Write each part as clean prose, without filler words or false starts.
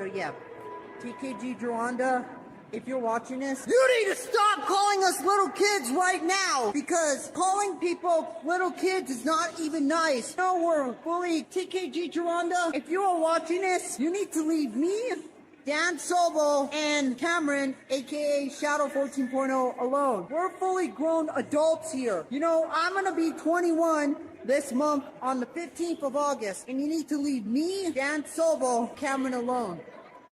So yeah, TKG Joanda, if you're watching this, you need to stop calling us little kids right now, because calling people little kids is not even nice. No, we're fully TKG Joanda. If you are watching this, you need to leave me, Dan Sohl, and Cameron, aka Shadow 14.0, alone. We're fully grown adults here. You know, I'm gonna be 21 this month on the 15th of August, and you need to leave me, Dan Sohl, Cameron alone.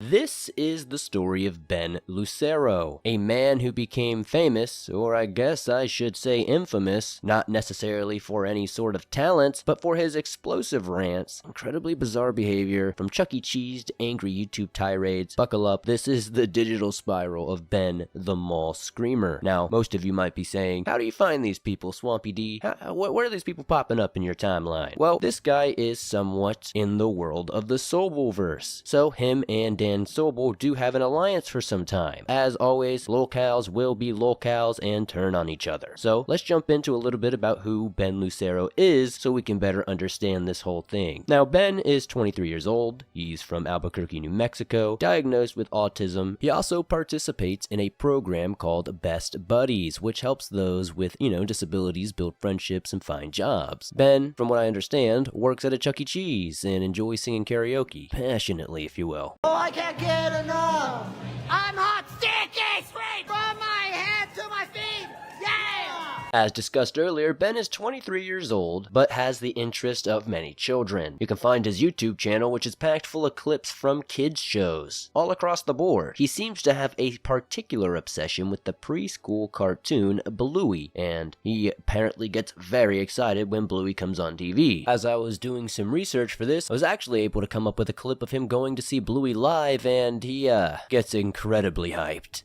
This is the story of Ben Lucero, a man who became famous, or I guess I should say infamous, not necessarily for any sort of talent, but for his explosive rants, incredibly bizarre behavior, from Chuck E. Cheese to angry YouTube tirades. Buckle up, this is the digital spiral of Ben the Mall Screamer. Now, most of you might be saying, how do you find these people, Swampy D? Where are these people popping up in your timeline? Well, this guy is somewhat in the world of the Sobelverse, so him and Dan Sohl do have an alliance for some time. As always, lolcows will be lolcows and turn on each other. So let's jump into a little bit about who Ben Lucero is so we can better understand this whole thing. Now, Ben is 23 years old. He's from Albuquerque, New Mexico, diagnosed with autism. He also participates in a program called Best Buddies, which helps those with, disabilities build friendships and find jobs. Ben, from what I understand, works at a Chuck E. Cheese and enjoys singing karaoke, passionately, if you will. Oh, I can't get enough. I'm hot, sticky, straight from my head to my feet. Yeah! As discussed earlier, Ben is 23 years old, but has the interest of many children. You can find his YouTube channel, which is packed full of clips from kids shows, all across the board. He seems to have a particular obsession with the preschool cartoon Bluey, and he apparently gets very excited when Bluey comes on TV. As I was doing some research for this, I was actually able to come up with a clip of him going to see Bluey live, and he, gets incredibly hyped.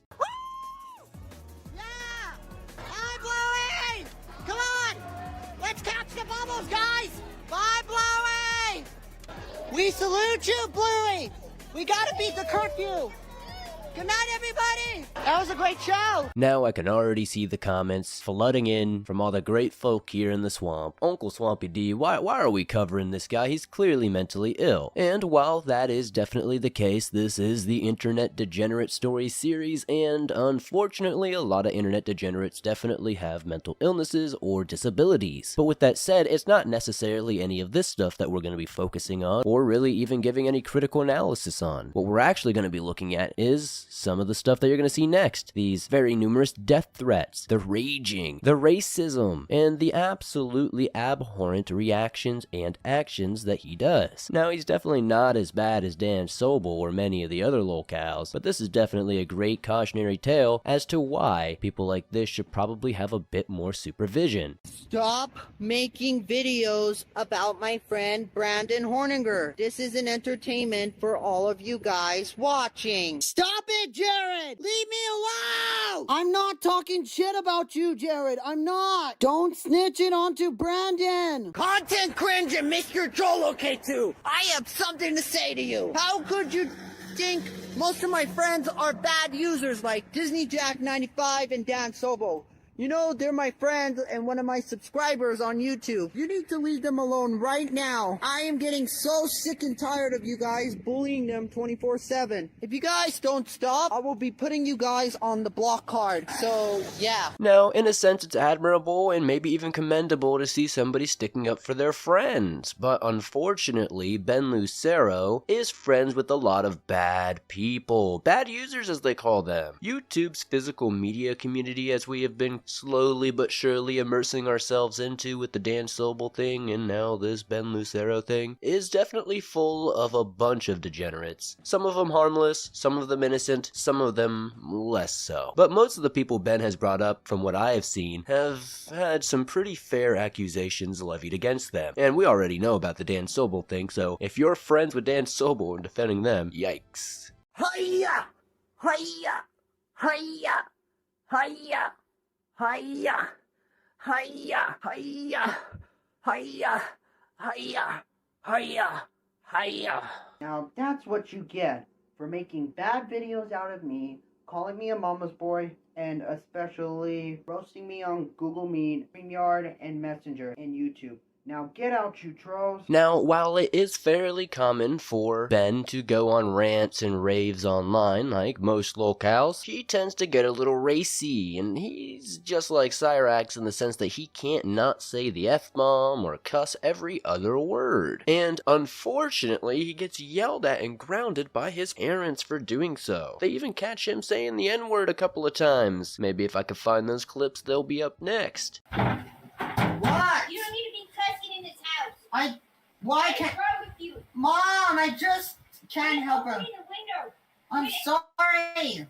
We salute you, Bluey! We gotta beat the curfew! Good night, everybody! That was a great show! Now I can already see the comments flooding in from all the great folk here in the swamp. Uncle Swampy D, why are we covering this guy? He's clearly mentally ill. And while that is definitely the case, this is the Internet Degenerate Stories series, and unfortunately a lot of internet degenerates definitely have mental illnesses or disabilities. But with that said, it's not necessarily any of this stuff that we're going to be focusing on, or really even giving any critical analysis on. What we're actually going to be looking at is some of the stuff that you're going to see next. These very numerous death threats, the raging, the racism, and the absolutely abhorrent reactions and actions that he does. Now, he's definitely not as bad as Dan Sohl or many of the other lolcows, but this is definitely a great cautionary tale as to why people like this should probably have a bit more supervision. Stop making videos about my friend Brandon Horninger. This is an entertainment for all of you guys watching. Stop it, Jared! Leave me alone! I'm not talking shit about you, Jared. I'm not. Don't snitch it onto Brandon. Content cringe and Mr. Joel K2. I have something to say to you. How could you think most of my friends are bad users like Disney Jack 95 and Dan Sohl? You know, they're my friends and one of my subscribers on YouTube. You need to leave them alone right now. I am getting so sick and tired of you guys bullying them 24/7. If you guys don't stop, I will be putting you guys on the block card. So, yeah. Now, in a sense, it's admirable and maybe even commendable to see somebody sticking up for their friends. But unfortunately, Ben Lucero is friends with a lot of bad people. Bad users, as they call them. YouTube's physical media community, as we have been slowly but surely immersing ourselves into with the Dan Sohl thing and now this Ben Lucero thing, is definitely full of a bunch of degenerates. Some of them harmless, some of them innocent, some of them less so. But most of the people Ben has brought up, from what I have seen, have had some pretty fair accusations levied against them. And we already know about the Dan Sohl thing, so if you're friends with Dan Sohl and defending them, yikes. Hiya! Hiya! Hiya! Hiya! Hiya! Hiya! Hiya! Hiya! Hiya! Hiya! Hiya! Now that's what you get for making bad videos out of me, calling me a mama's boy, and especially roasting me on Google Meet, StreamYard, and Messenger, and YouTube. Now get out, you trolls. Now, while it is fairly common for Ben to go on rants and raves online, like most locals, he tends to get a little racy, and he's just like Cyrax in the sense that he can't not say the F-bomb or cuss every other word. And unfortunately, he gets yelled at and grounded by his parents for doing so. They even catch him saying the N-word a couple of times. Maybe if I can find those clips, they'll be up next. What? You don't need to be cussing in this house. Why What can't... is wrong with you? Mom, I just can't help Open it. the window. I'm sorry.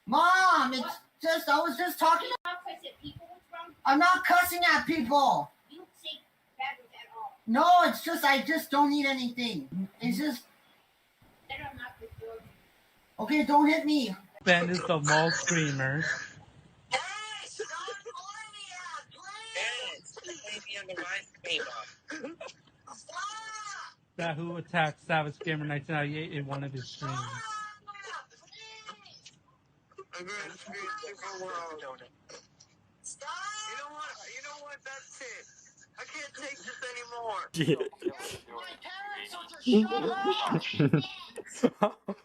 Mom, it's just, I was just talking. Not cuss at people. What's wrong? I'm not cussing at people. You don't say bad words at all. No, it's just, I just don't need anything. It's just, Let them knock the door. okay, don't hit me. Ben is the mall screamer. Hey, stop calling me out, please! Leave me on the right table. Stop! That who attacked Savage Gamer 1998 in one of his streams. I'm going to scream super world. Stop! You know what? That's it. I can't take this anymore. My parents will just shut up.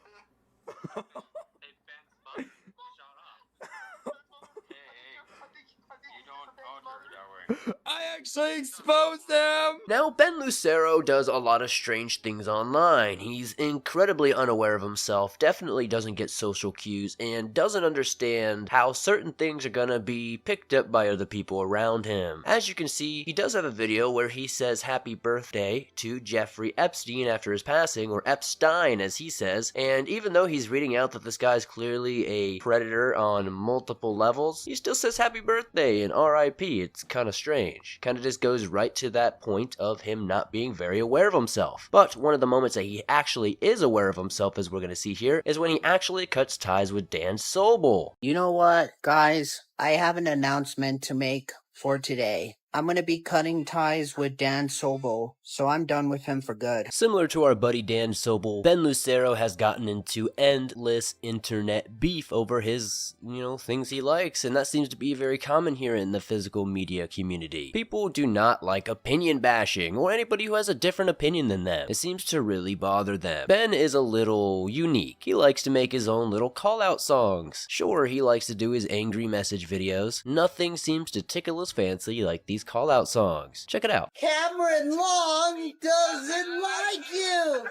I actually exposed him! Now, Ben Lucero does a lot of strange things online. He's incredibly unaware of himself, definitely doesn't get social cues, and doesn't understand how certain things are gonna be picked up by other people around him. As you can see, he does have a video where he says happy birthday to Jeffrey Epstein after his passing, or Epstein as he says, and even though he's reading out that this guy's clearly a predator on multiple levels, he still says happy birthday and RIP. It's kind of strange. Kind of just goes right to that point of him not being very aware of himself. But one of the moments that he actually is aware of himself, as we're going to see here, is when he actually cuts ties with Dan Sohl. You know what, guys? I have an announcement to make for today. I'm going to be cutting ties with Dan Sohl, so I'm done with him for good. Similar to our buddy Dan Sohl, Ben Lucero has gotten into endless internet beef over his, things he likes, and that seems to be very common here in the physical media community. People do not like opinion bashing, or anybody who has a different opinion than them. It seems to really bother them. Ben is a little unique. He likes to make his own little call-out songs. Sure, he likes to do his angry message videos. Nothing seems to tickle his fancy like these call-out songs. Check it out. Cameron Long doesn't like you.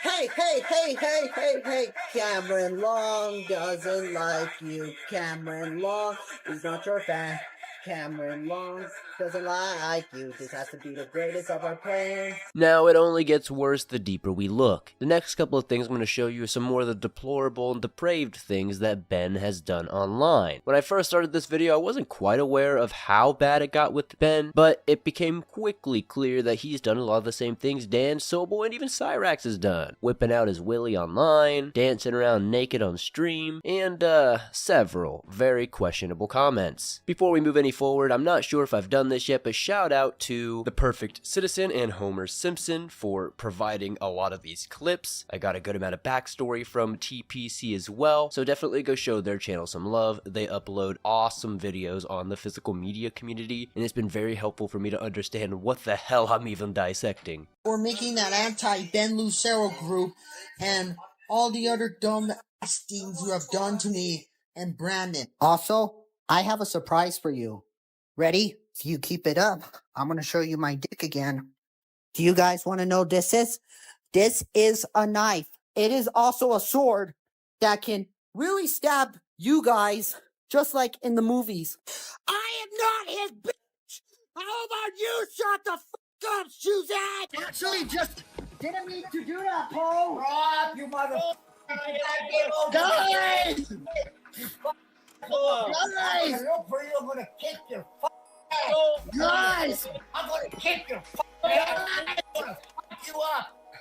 Hey, hey, hey, hey, hey, hey. Cameron Long doesn't like you. Cameron Long is not your fan. Cameron Long doesn't like you. This has to be the greatest of our plans. Now, it only gets worse the deeper we look. The next couple of things I'm going to show you are some more of the deplorable and depraved things that Ben has done online. When I first started this video, I wasn't quite aware of how bad it got with Ben, but it became quickly clear that he's done a lot of the same things Dan Sohl and even Cyrax has done. Whipping out his willy online, dancing around naked on stream, and several very questionable comments. Before we move any forward, I'm not sure if I've done this yet, but shout out to The Perfect Citizen and Homer Simpson for providing a lot of these clips. I got a good amount of backstory from TPC as well, so definitely go show their channel some love. They upload awesome videos on the physical media community, and it's been very helpful for me to understand what the hell I'm even dissecting. We're making that anti-Ben Lucero group and all the other dumb ass things you have done to me and Brandon. Also, I have a surprise for you. Ready? If you keep it up, I'm going to show you my dick again. Do you guys want to know what this is? This is a knife. It is also a sword that can really stab you guys, just like in the movies. I am not his bitch! How about you shut the fuck up, Suzanne? Actually, just didn't mean to do that, Paul. Rob, you motherfucker. Guys! Guys! I'm gonna kick your guys! I'm gonna kick your ass! I'm gonna fuck you up!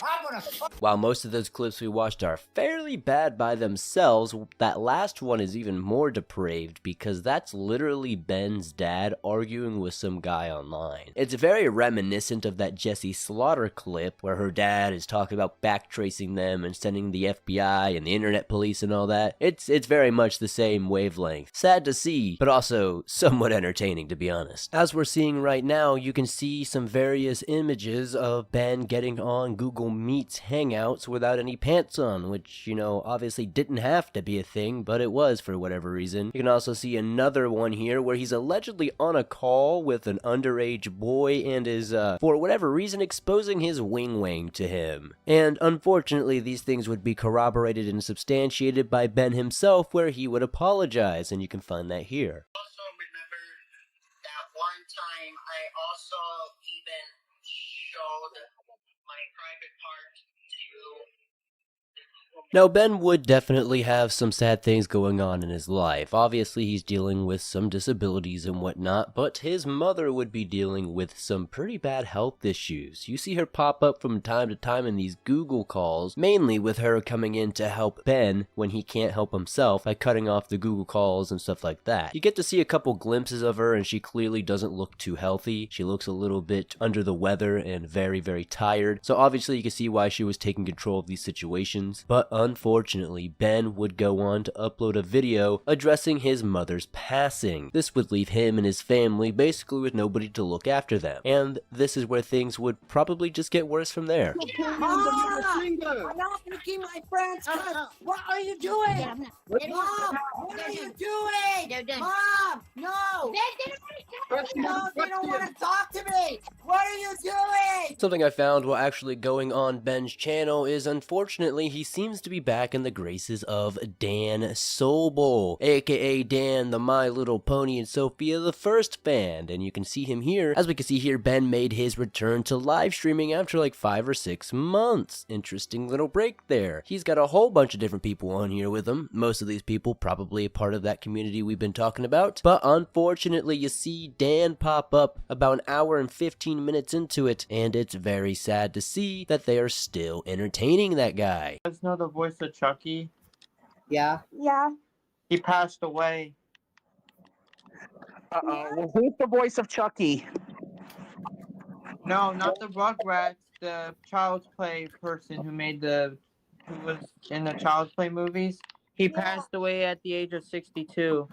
While most of those clips we watched are fairly bad by themselves, that last one is even more depraved because that's literally Ben's dad arguing with some guy online. It's very reminiscent of that Jessie Slaughter clip where her dad is talking about backtracing them and sending the FBI and the internet police and all that. It's very much the same wavelength. Sad to see, but also somewhat entertaining, to be honest. As we're seeing right now, you can see some various images of Ben getting on Google Meet's Hangouts without any pants on, which, you know, obviously didn't have to be a thing, but it was for whatever reason. You can also see another one here where he's allegedly on a call with an underage boy and is, for whatever reason, exposing his wing-wang to him. And unfortunately, these things would be corroborated and substantiated by Ben himself, where he would apologize, and you can find that here. Also remember that one time I also even showed my private part to. Now, Ben would definitely have some sad things going on in his life. Obviously, he's dealing with some disabilities and whatnot, but his mother would be dealing with some pretty bad health issues. You see her pop up from time to time in these Google calls, mainly with her coming in to help Ben when he can't help himself by cutting off the Google calls and stuff like that. You get to see a couple glimpses of her, and she clearly doesn't look too healthy. She looks a little bit under the weather and very, very tired. So obviously, you can see why she was taking control of these situations. But unfortunately, Ben would go on to upload a video addressing his mother's passing. This would leave him and his family basically with nobody to look after them. And this is where things would probably just get worse from there. I'm not gonna keep my friends. What are you doing? Mom, what are you doing? Mom, no. No, they don't want to talk to me. What are you doing? Something I found while actually going on Ben's channel is, unfortunately, he seems to be back in the graces of Dan Sohl, aka Dan the My Little Pony and Sophia the First fan, and you can see him here. As we can see here, Ben made his return to live streaming after like 5 or 6 months. Interesting little break there. He's got a whole bunch of different people on here with him. Most of these people probably a part of that community we've been talking about, but unfortunately you see Dan pop up about an hour and 15 minutes into it, and it's very sad to see that they are still entertaining that guy. You guys know the voice of Chucky? Yeah. Yeah. He passed away. Well, who's the voice of Chucky? No, not the Rugrats. The Child's Play person who was in the Child's Play movies. He passed away at the age of 62.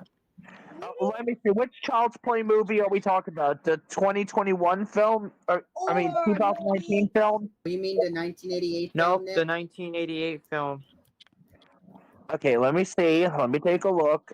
Let me see. Which Child's Play movie are we talking about? The 2021 film? 2019 film? You mean the 1988 Nope, film, the Nick? 1988 film. Okay, let me see. Let me take a look.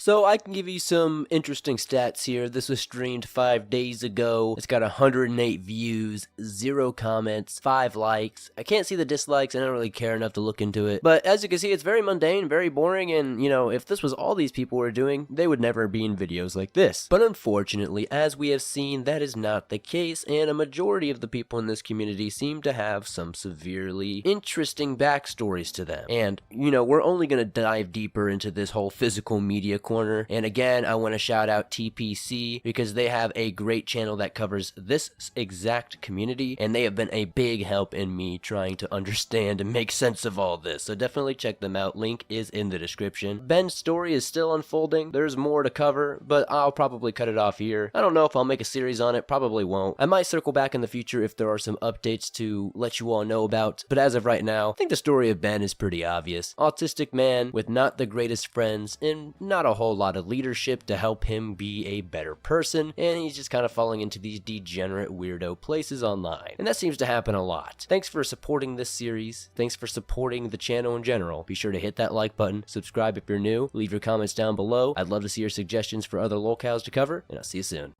So I can give you some interesting stats here. This was streamed 5 days ago. It's got 108 views, 0 comments, 5 likes. I can't see the dislikes. I don't really care enough to look into it. But as you can see, it's very mundane, very boring, and, you know, if this was all these people were doing, they would never be in videos like this. But unfortunately, as we have seen, that is not the case, and a majority of the people in this community seem to have some severely interesting backstories to them. And, you know, we're only going to dive deeper into this whole physical media corner. And again, I want to shout out TPC because they have a great channel that covers this exact community, and they have been a big help in me trying to understand and make sense of all this. So definitely check them out. Link is in the description. Ben's story is still unfolding. There's more to cover, but I'll probably cut it off here. I don't know if I'll make a series on it. Probably won't. I might circle back in the future if there are some updates to let you all know about. But as of right now, I think the story of Ben is pretty obvious. Autistic man with not the greatest friends and not a whole lot of leadership to help him be a better person, and he's just kind of falling into these degenerate weirdo places online. And that seems to happen a lot. Thanks for supporting this series. Thanks for supporting the channel in general. Be sure to hit that like button, subscribe if you're new, leave your comments down below. I'd love to see your suggestions for other locales to cover, and I'll see you soon.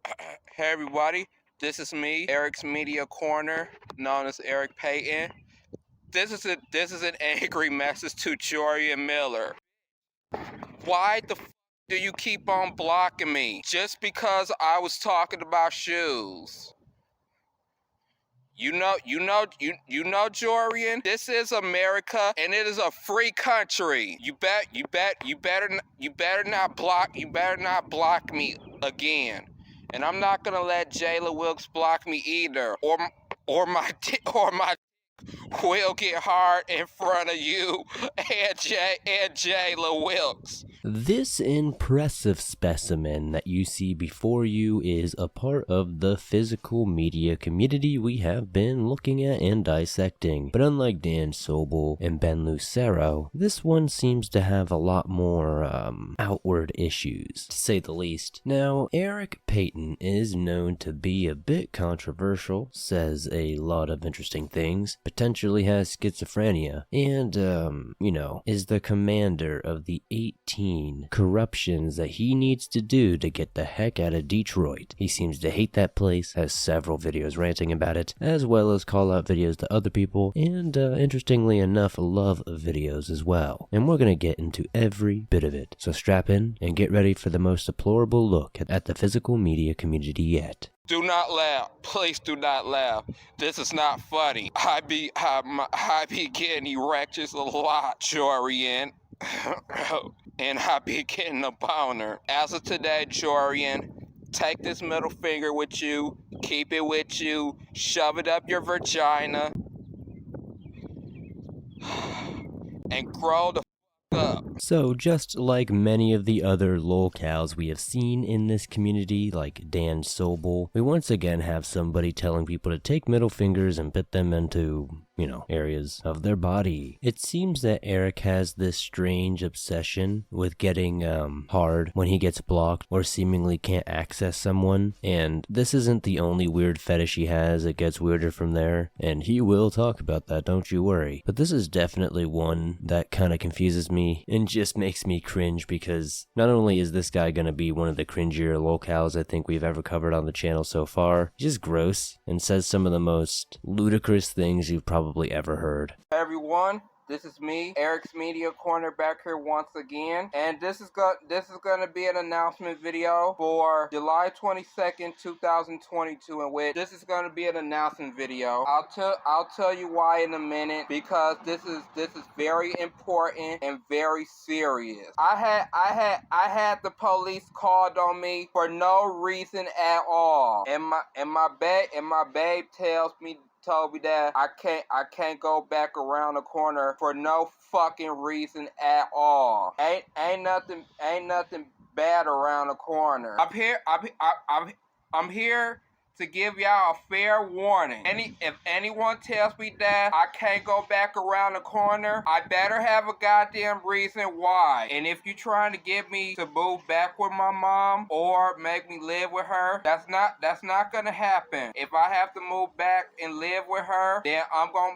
Hey everybody, this is me, Eric's Media Corner, known as Eric Payton. This is an angry message to Jorian Miller. Why the f do you keep on blocking me? Just because I was talking about shoes. You know, Jorian, this is America, and it is a free country. You better not block me again. And I'm not gonna let Jayla Wilkes block me either, or or my will get hard in front of you and Jayla Wilkes. This impressive specimen that you see before you is a part of the physical media community we have been looking at and dissecting. But unlike Dan Sohl and Ben Lucero, this one seems to have a lot more outward issues, to say the least. Now, Eric Payton is known to be a bit controversial, says a lot of interesting things, potentially has schizophrenia, and, is the commander of the 18 corruptions that he needs to do to get the heck out of Detroit. He seems to hate that place, has several videos ranting about it, as well as call out videos to other people, and interestingly enough, love videos as well. And we're gonna get into every bit of it. So strap in and get ready for the most deplorable look at the physical media community yet. Do not laugh. Please do not laugh. This is not funny. I be getting erections a lot, Jorian. And I be getting a boner. As of today, Jorian, take this middle finger with you, keep it with you, shove it up your vagina, and grow the up. So just like many of the other lolcows we have seen in this community, like Dan Sohl, we once again have somebody telling people to take middle fingers and put them into, areas of their body. It seems that Eric has this strange obsession with getting hard when he gets blocked or seemingly can't access someone, and this isn't the only weird fetish he has. It gets weirder from there, and he will talk about that, don't you worry. But this is definitely one that kind of confuses me and just makes me cringe, because not only is this guy gonna be one of the cringier lolcows I think we've ever covered on the channel so far, he's just gross and says some of the most ludicrous things you've probably ever heard. Hey everyone, this is me, Eric's Media Corner, back here once again, and this is gonna be an announcement video for July 22nd, 2022, in which this is gonna be an announcement video. I'll tell you why in a minute, because this is very important and very serious. I had the police called on me for no reason at all, and my babe told me that I can't go back around the corner for no fucking reason at all. Ain't nothing bad around the corner. I'm here to give y'all a fair warning. If anyone tells me that I can't go back around the corner, I better have a goddamn reason why. And if you're trying to get me to move back with my mom or make me live with her, that's not gonna happen. If I have to move back and live with her, then I'm gonna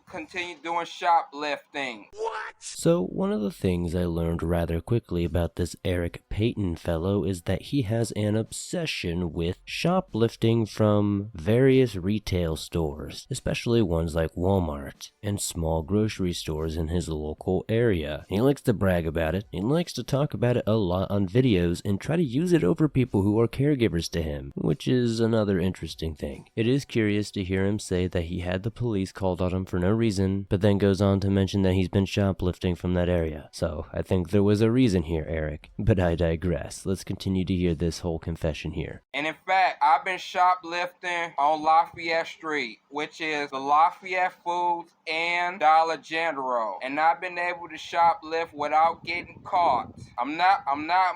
continue doing shoplifting. What? So one of the things I learned rather quickly about this Eric Payton fellow is that he has an obsession with shoplifting from various retail stores, especially ones like Walmart and small grocery stores in his local area. He likes to brag about it. He likes to talk about it a lot on videos and try to use it over people who are caregivers to him, which is another interesting thing. It is curious to hear him say that he had the police called on him for no reason, but then goes on to mention that he's been shoplifting from that area. So I think there was a reason here, Eric, but I digress. Let's continue to hear this whole confession here. And in fact, I've been shoplifting on Lafayette Street, which is the Lafayette Foods and Dollar General, and I've been able to shoplift without getting caught. I'm not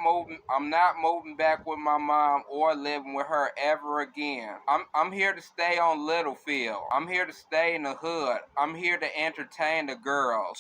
moving back with my mom or living with her ever again. I'm here to stay on Littlefield. I'm here to stay in the hood. I'm here to entertain the girls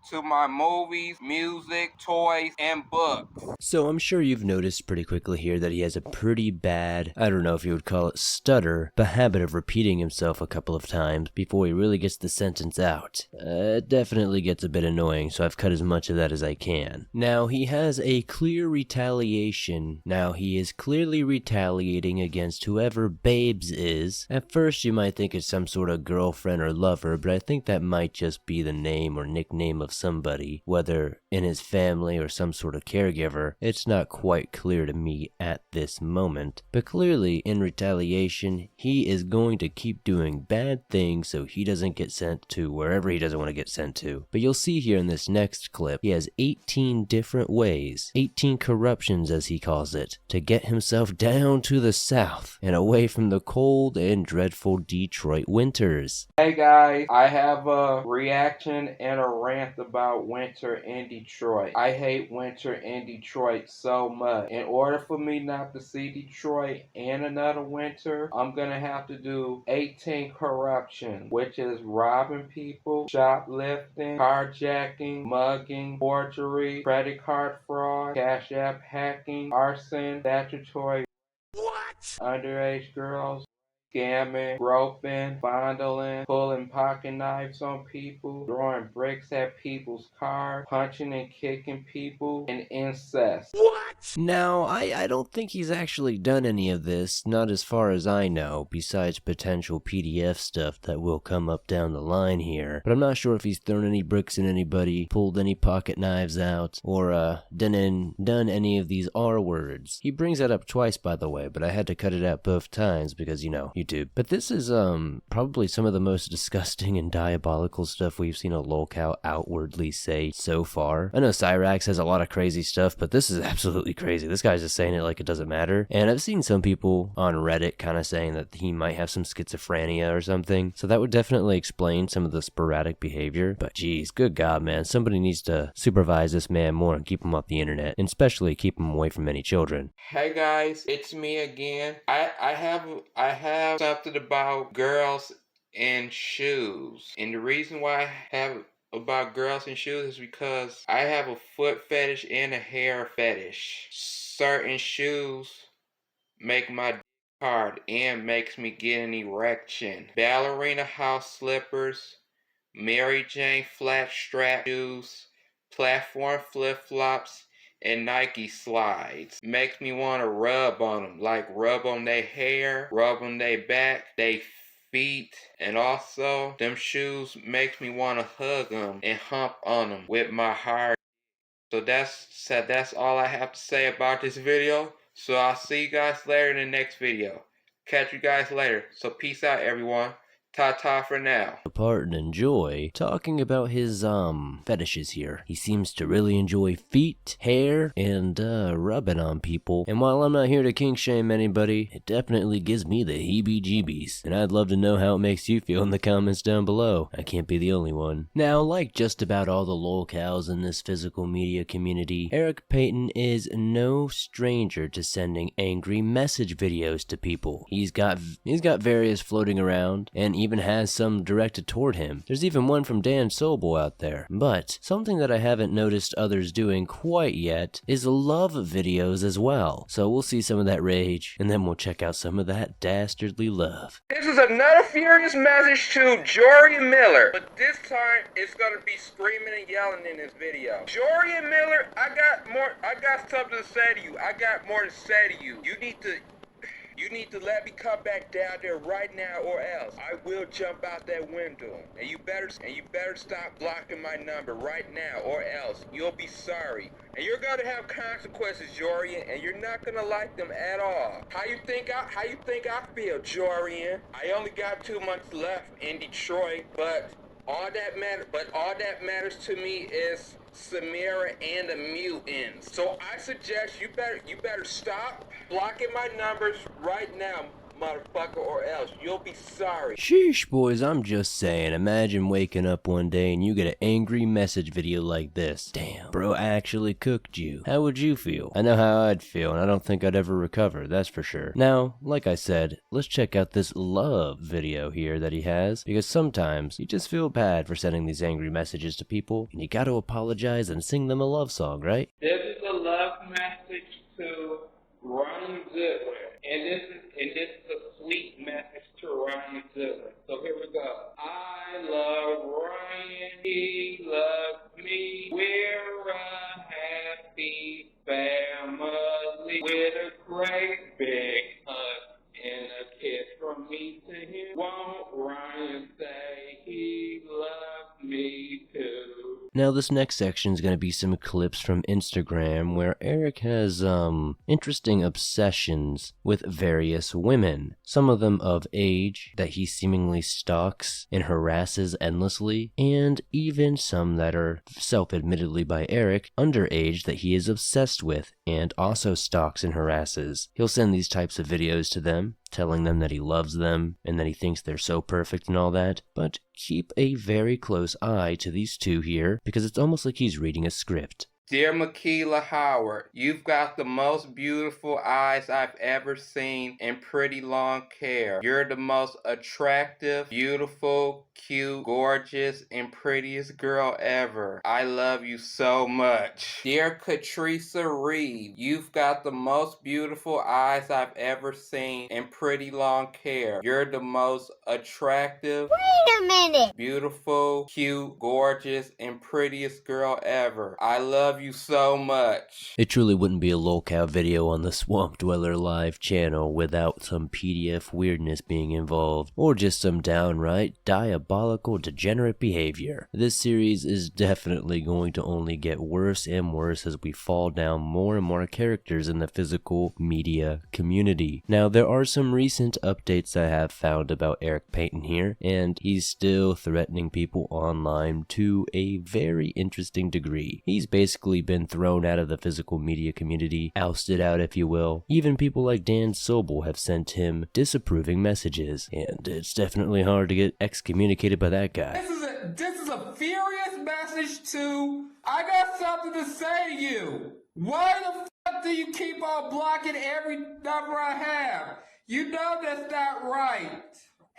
to my movies, music, toys, and books. So I'm sure you've noticed pretty quickly here that he has a pretty bad, I don't know if you would call it stutter, but habit of repeating himself a couple of times before he really gets the sentence out. It definitely gets a bit annoying, so I've cut as much of that as I can. Now he has a clear retaliation. Now he is clearly retaliating against whoever Babes is. At first you might think it's some sort of girlfriend or lover, but I think that might just be the name or nickname of somebody, whether in his family or some sort of caregiver. It's not quite clear to me at this moment, but clearly in retaliation, he is going to keep doing bad things so he doesn't get sent to wherever he doesn't want to get sent to. But you'll see here in this next clip, he has 18 different ways, 18 corruptions as he calls it, to get himself down to the south and away from the cold and dreadful Detroit winters. Hey guys, I have a reaction and a rant about winter in Detroit. I hate winter in Detroit so much. In order for me not to see Detroit in another winter, I'm gonna have to do 18 corruption, which is robbing people, shoplifting, carjacking, mugging, forgery, credit card fraud, cash app hacking, arson, statutory, underage girls, scamming, groping, fondling, pulling pocket knives on people, throwing bricks at people's cars, punching and kicking people, and incest. Now, I don't think he's actually done any of this, not as far as I know, besides potential PDF stuff that will come up down the line here. But I'm not sure if he's thrown any bricks at anybody, pulled any pocket knives out, or done any of these R words. He brings that up twice, by the way, but I had to cut it out both times because, you know, YouTube. But this is probably some of the most disgusting and diabolical stuff we've seen a lolcow outwardly say so far. I know Cyrax has a lot of crazy stuff, but this is absolutely crazy. This guy's just saying it like it doesn't matter. And I've seen some people on Reddit kind of saying that he might have some schizophrenia or something. So that would definitely explain some of the sporadic behavior. But geez, good God, man. Somebody needs to supervise this man more and keep him off the internet. And especially keep him away from any children. Hey guys, it's me again. I have something about girls and shoes. And the reason why I have about girls and shoes is because I have a foot fetish and a hair fetish. Certain shoes make my dick hard and makes me get an erection. Ballerina house slippers, Mary Jane flat strap shoes, platform flip-flops, and Nike slides. Makes me want to rub on them, like rub on their hair, rub on their back, they feet, and also them shoes makes me want to hug them and hump on them with my hard. So that's all I have to say about this video. So I'll see you guys later in the next video. Catch you guys later. So peace out, everyone. Ta-ta for now. Apart and enjoy talking about his fetishes here. He seems to really enjoy feet, hair, and rubbing on people. And while I'm not here to kink shame anybody, it definitely gives me the heebie-jeebies. And I'd love to know how it makes you feel in the comments down below. I can't be the only one. Now, like just about all the lolcows in this physical media community, Eric Payton is no stranger to sending angry message videos to people. He's got various floating around, and even has some directed toward him. There's even one from Dan Sohl out there. But something that I haven't noticed others doing quite yet is love videos as well. So we'll see some of that rage, and then we'll check out some of that dastardly love. This is another furious message to Jory Miller, but this time it's gonna be screaming and yelling in this video. Jory Miller, I got something to say to you. I got more to say to you. You need to let me come back down there right now, or else I will jump out that window. And you better stop blocking my number right now, or else you'll be sorry. And you're gonna have consequences, Jorian, and you're not gonna like them at all. How you think I feel, Jorian? I only got 2 months left in Detroit, but all that matters to me is Samira and the mutants. So I suggest you better stop blocking my numbers right now, motherfucker, or else you'll be sorry. Sheesh, boys, I'm just saying, imagine waking up one day and you get an angry message video like this. Damn, bro actually cooked you. How would you feel? I know how I'd feel, and I don't think I'd ever recover, that's for sure. Now, like I said, let's check out this love video here that he has, because sometimes you just feel bad for sending these angry messages to people, and you gotta apologize and sing them a love song, right? This is a love message to Ryan Zitler, and this is a sweet message to Ryan Zitler. So here we go. I love Ryan, he loves me. We're a happy family with a great big hug and a kiss from me to him. Won't Ryan say he loves me too? Now this next section is going to be some clips from Instagram where Eric has interesting obsessions with various women, some of them of age that he seemingly stalks and harasses endlessly, and even some that are self-admittedly by Eric underage that he is obsessed with and also stalks and harasses. He'll send these types of videos to them, telling them that he loves them and that he thinks they're so perfect and all that, but keep a very close eye to these two here because it's almost like he's reading a script. Dear Makila Howard, you've got the most beautiful eyes I've ever seen in pretty long hair. You're the most attractive, beautiful, cute, gorgeous, and prettiest girl ever. I love you so much. Dear Katrisa Reed, you've got the most beautiful eyes I've ever seen in pretty long hair. You're the most attractive, Wait a minute. beautiful, cute, gorgeous, and prettiest girl ever. I love you so much. It truly wouldn't be a lolcow video on the Swamp Dweller Live channel without some PDF weirdness being involved, or just some downright diabolical degenerate behavior. This series is definitely going to only get worse and worse as we fall down more and more characters in the physical media community. Now there are some recent updates I have found about Eric Payton here, and he's still threatening people online to a very interesting degree. He's basically been thrown out of the physical media community, ousted out if you will. Even people like Dan Sohl have sent him disapproving messages, and it's definitely hard to get excommunicated by that guy. This is a furious message to, I got something to say to you. Why the fuck do you keep on blocking every number I have? You know that's not right.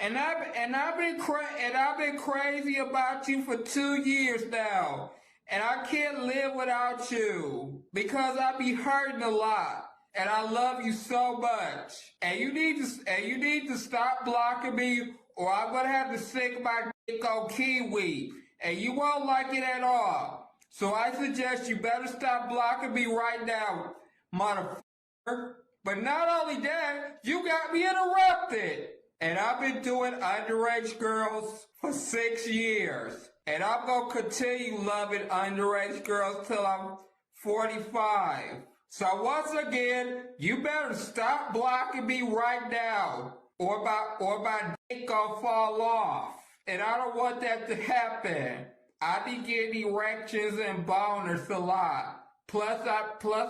And I've been crazy about you for 2 years now. And I can't live without you because I be hurting a lot. And I love you so much. And you need to stop blocking me or I'm gonna have to sink my dick on Kiwi. And you won't like it at all. So I suggest you better stop blocking me right now, motherfucker. But not only that, you got me interrupted. And I've been doing underage girls for 6 years. And I'm going to continue loving underage girls till I'm 45. So once again, you better stop blocking me right now. Or my dick gonna fall off. And I don't want that to happen. I be getting erections and boners a lot. Plus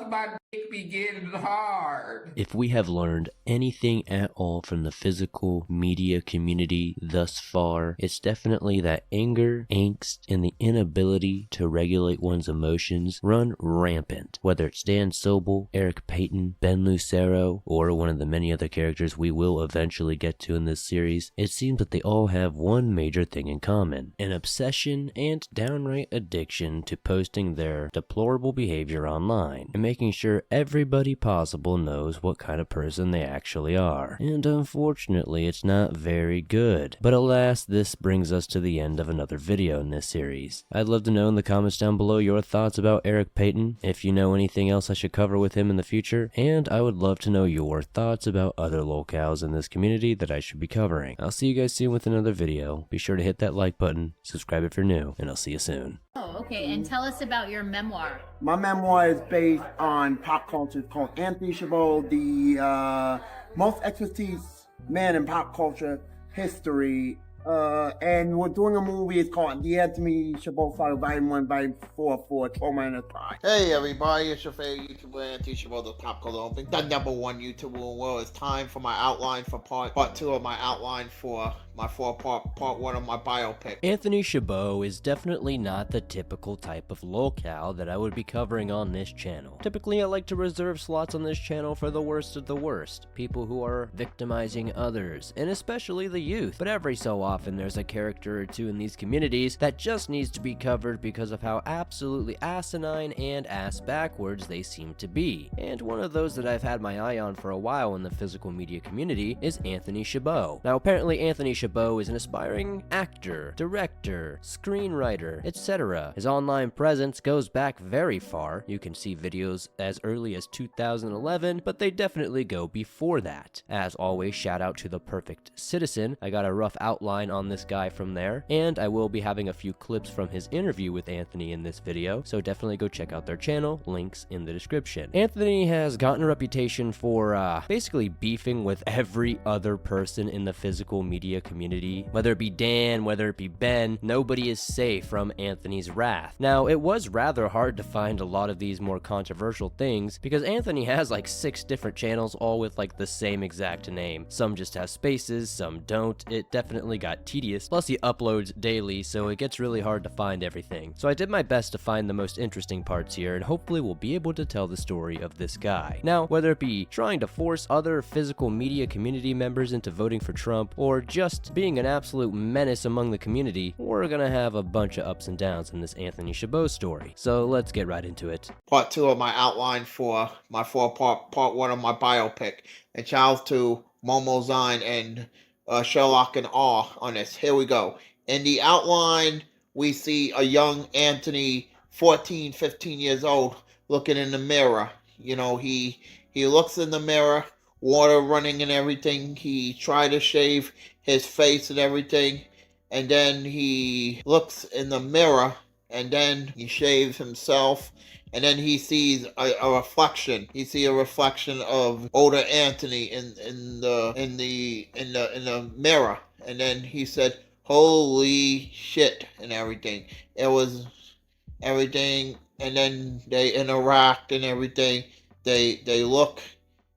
my dick be getting hard. If we have learned anything at all from the physical media community thus far, it's definitely that anger, angst, and the inability to regulate one's emotions run rampant. Whether it's Dan Sohl, Eric Payton, Ben Lucero, or one of the many other characters we will eventually get to in this series, it seems that they all have one major thing in common: an obsession and downright addiction to posting their deplorable behavior online and making sure everybody possible knows what kind of person they actually are. And unfortunately, it's not very good. But alas, this brings us to the end of another video in this series. I'd love to know in the comments down below your thoughts about Eric Payton, if you know anything else I should cover with him in the future, and I would love to know your thoughts about other lolcows in this community that I should be covering. I'll see you guys soon with another video. Be sure to hit that like button, subscribe if you're new, and I'll see you soon. Oh, okay. And tell us about your memoir. My memoir is based on pop culture. It's called Anthony Chobot, the most expertise man in pop culture history. And we're doing a movie. It's called The Anthony Chobot Saga, Volume 1, Volume 4 for Trauma and Pride. Hey everybody, it's your favorite YouTuber, Anthony Chobot, the pop culture open, the #1 YouTuber in the world. It's time for my outline for part 2 of my outline for my 4-part 1 of my biopic. Anthony Shabbo is definitely not the typical type of lolcow that I would be covering on this channel. Typically, I like to reserve slots on this channel for the worst of the worst, people who are victimizing others, and especially the youth. But every so often, there's a character or two in these communities that just needs to be covered because of how absolutely asinine and ass backwards they seem to be. And one of those that I've had my eye on for a while in the physical media community is Anthony Chobot. Now, apparently Anthony Chobot Shabbo is an aspiring actor, director, screenwriter, etc. His online presence goes back very far. You can see videos as early as 2011, but they definitely go before that. As always, shout out to The Perfect Citizen. I got a rough outline on this guy from there, and I will be having a few clips from his interview with Anthony in this video, so definitely go check out their channel, links in the description. Anthony has gotten a reputation for basically beefing with every other person in the physical media community. Whether it be Dan, whether it be Ben, nobody is safe from Anthony's wrath. Now, it was rather hard to find a lot of these more controversial things because Anthony has like 6 different channels, all with like the same exact name. Some just have spaces, some don't. It definitely got tedious. Plus, he uploads daily, so it gets really hard to find everything. So I did my best to find the most interesting parts here, and hopefully we'll be able to tell the story of this guy. Now, whether it be trying to force other physical media community members into voting for Trump, or just being an absolute menace among the community, we're gonna have a bunch of ups and downs in this Anthony Chobot story. So let's get right into it. Part 2 of my outline for my 4-part 1 of my biopic. And Charles to Momo Zine and Sherlock and R on this. Here we go. In the outline, we see a young Anthony, 14, 15 years old, looking in the mirror. You know, he looks in the mirror, water running and everything. He tried to shave his face and everything. And then he looks in the mirror, and then he shaves himself. And then he sees a reflection. He sees a reflection of older Anthony in the mirror. And then he said, "Holy shit," and everything. It was everything. And then they interact and everything. They look,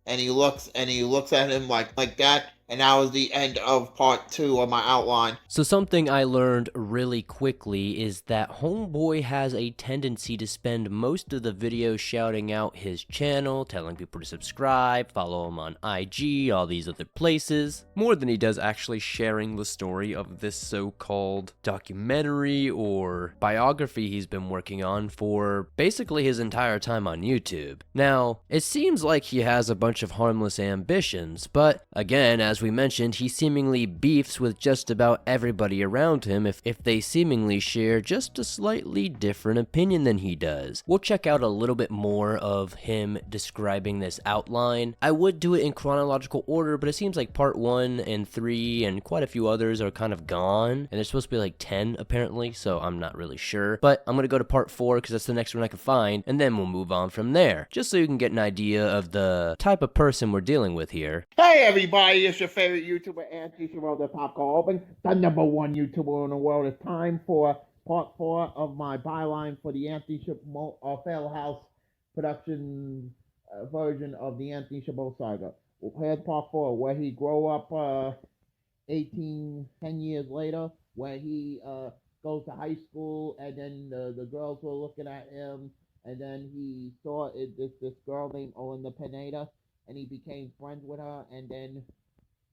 and he looks at him like that. And that was the end of part 2 of my outline. So something I learned really quickly is that Homeboy has a tendency to spend most of the videos shouting out his channel, telling people to subscribe, follow him on IG, all these other places, more than he does actually sharing the story of this so-called documentary or biography he's been working on for basically his entire time on YouTube. Now, it seems like he has a bunch of harmless ambitions, but again, as we mentioned, he seemingly beefs with just about everybody around him if they seemingly share just a slightly different opinion than he does. We'll check out a little bit more of him describing this outline. I would do it in chronological order, but it seems like part 1 and 3 and quite a few others are kind of gone, and there's supposed to be like 10 apparently, so I'm not really sure. But I'm gonna go to part 4 because that's the next one I can find, and then we'll move on from there, just so you can get an idea of the type of person we're dealing with here. Hey everybody, it's your favorite YouTuber, Anthony Chobot, the Popcorn, the #1 YouTuber in the world. It's time for part 4 of my byline for the Anthony Chobot Fail House production version of the Anthony Chobot saga. Here's part 4, where he grew up 10 years later, where he goes to high school, and then the girls were looking at him, and then he saw this girl named Olinda Pineda, and he became friends with her, and then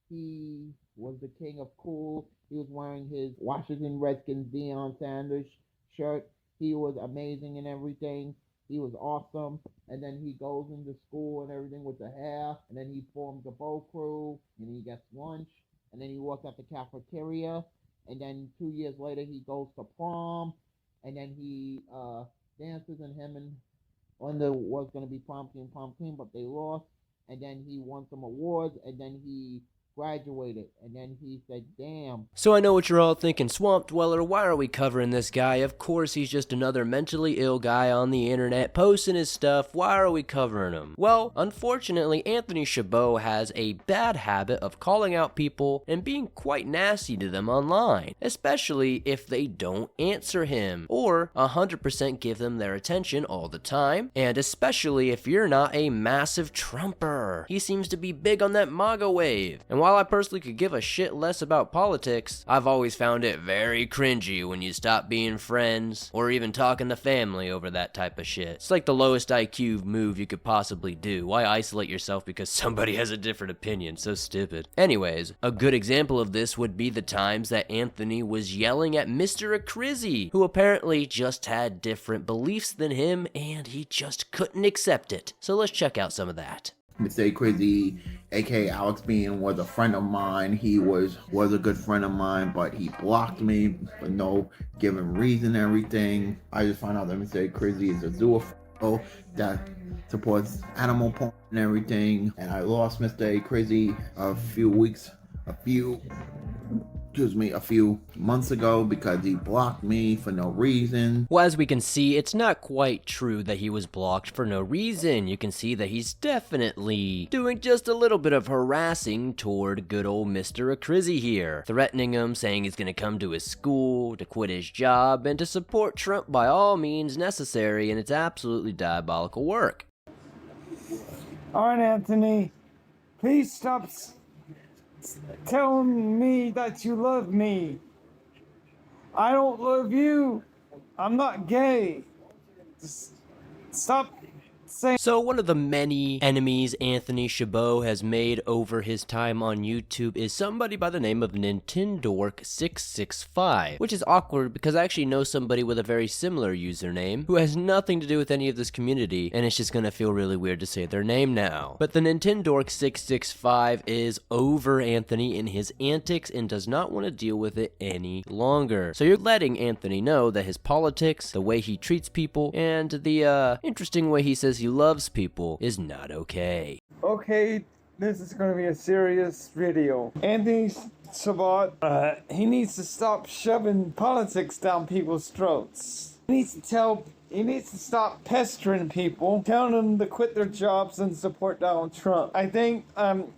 he was the king of cool. He was wearing his Washington Redskins Deion Sanders shirt. He was amazing and everything. He was awesome. And then he goes into school and everything with the hair. And then he forms a bow crew. And he gets lunch. And then he works at the cafeteria. And then 2 years later, he goes to prom. And then he dances, and him and Linda was going to be prom king, but they lost. And then he won some awards. And then he graduated, and then he said, "Damn." So I know what you're all thinking, Swamp Dweller, why are we covering this guy? Of course he's just another mentally ill guy on the internet posting his stuff. Why are we covering him? Well, unfortunately, Anthony Chobot has a bad habit of calling out people and being quite nasty to them online, especially if they don't answer him or 100% give them their attention all the time, and especially if you're not a massive Trumper. He seems to be big on that MAGA wave, and while I personally could give a shit less about politics, I've always found it very cringy when you stop being friends or even talking to family over that type of shit. It's like the lowest IQ move you could possibly do. Why isolate yourself because somebody has a different opinion? So stupid. Anyways, a good example of this would be the times that Anthony was yelling at Mr. Acrizzi, who apparently just had different beliefs than him and he just couldn't accept it. So let's check out some of that. Mr. Crazy, aka Alex Bean, was a friend of mine. He was a good friend of mine, but he blocked me for no given reason and everything. I just found out that Mr. Crazy is a zoophile that supports animal porn and everything. And I lost Mr. Crazy a few months ago because he blocked me for no reason. Well, as we can see, it's not quite true that he was blocked for no reason. You can see that he's definitely doing just a little bit of harassing toward good old Mr. Acrizzy here, threatening him, saying he's gonna come to his school, to quit his job, and to support Trump by all means necessary, and it's absolutely diabolical work. Alright, Anthony, please stop telling me that you love me. I don't love you. I'm not gay. Just stop saying. So one of the many enemies Anthony Chobot has made over his time on YouTube is somebody by the name of Nintendork665, which is awkward because I actually know somebody with a very similar username who has nothing to do with any of this community, and it's just gonna feel really weird to say their name now. But the Nintendork665 is over Anthony and his antics and does not want to deal with it any longer. So you're letting Anthony know that his politics, the way he treats people, and the interesting way he says he loves people is not okay. Okay, this is going to be a serious video. Anthony Chobot, he needs to stop shoving politics down people's throats. He needs to stop pestering people, telling them to quit their jobs and support Donald Trump. I think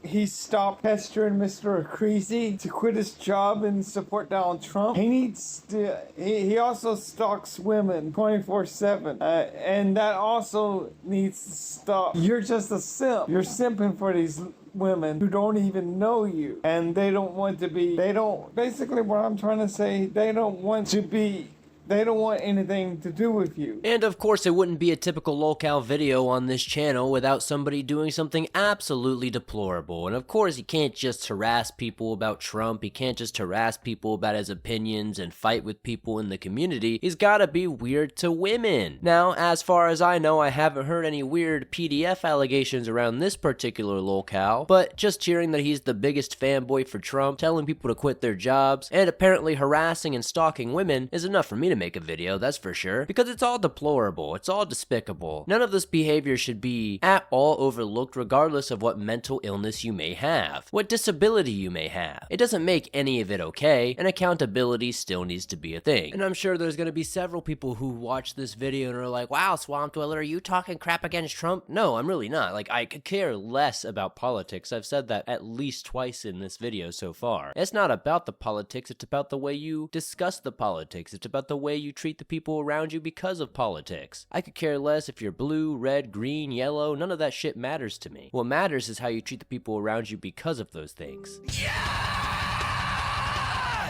he stopped pestering Mr. Acrizzy to quit his job and support Donald Trump. He needs to. He also stalks women 24/7, and that also needs to stop. You're just a simp. You're simping for these women who don't even know you, and they don't want to be. They don't. Basically, what I'm trying to say, they don't want to be. They don't want anything to do with you. And of course it wouldn't be a typical lolcow video on this channel without somebody doing something absolutely deplorable. And of course he can't just harass people about Trump, he can't just harass people about his opinions and fight with people in the community. He's gotta be weird to women. Now, as far as I know, I haven't heard any weird PDF allegations around this particular lolcow, but just hearing that he's the biggest fanboy for Trump, telling people to quit their jobs, and apparently harassing and stalking women is enough for me to make a video, that's for sure, because it's all deplorable, it's all despicable. None of this behavior should be at all overlooked regardless of what mental illness you may have, what disability you may have. It doesn't make any of it okay, and accountability still needs to be a thing. And I'm sure there's gonna be several people who watch this video and are like, wow, Swamp Dweller, are you talking crap against Trump? No, I'm really not. Like, I could care less about politics. I've said that at least twice in this video so far. It's not about the politics, it's about the way you discuss the politics. It's about the way you treat the people around you because of politics. I could care less if you're blue, red, green, yellow, none of that shit matters to me. What matters is how you treat the people around you because of those things.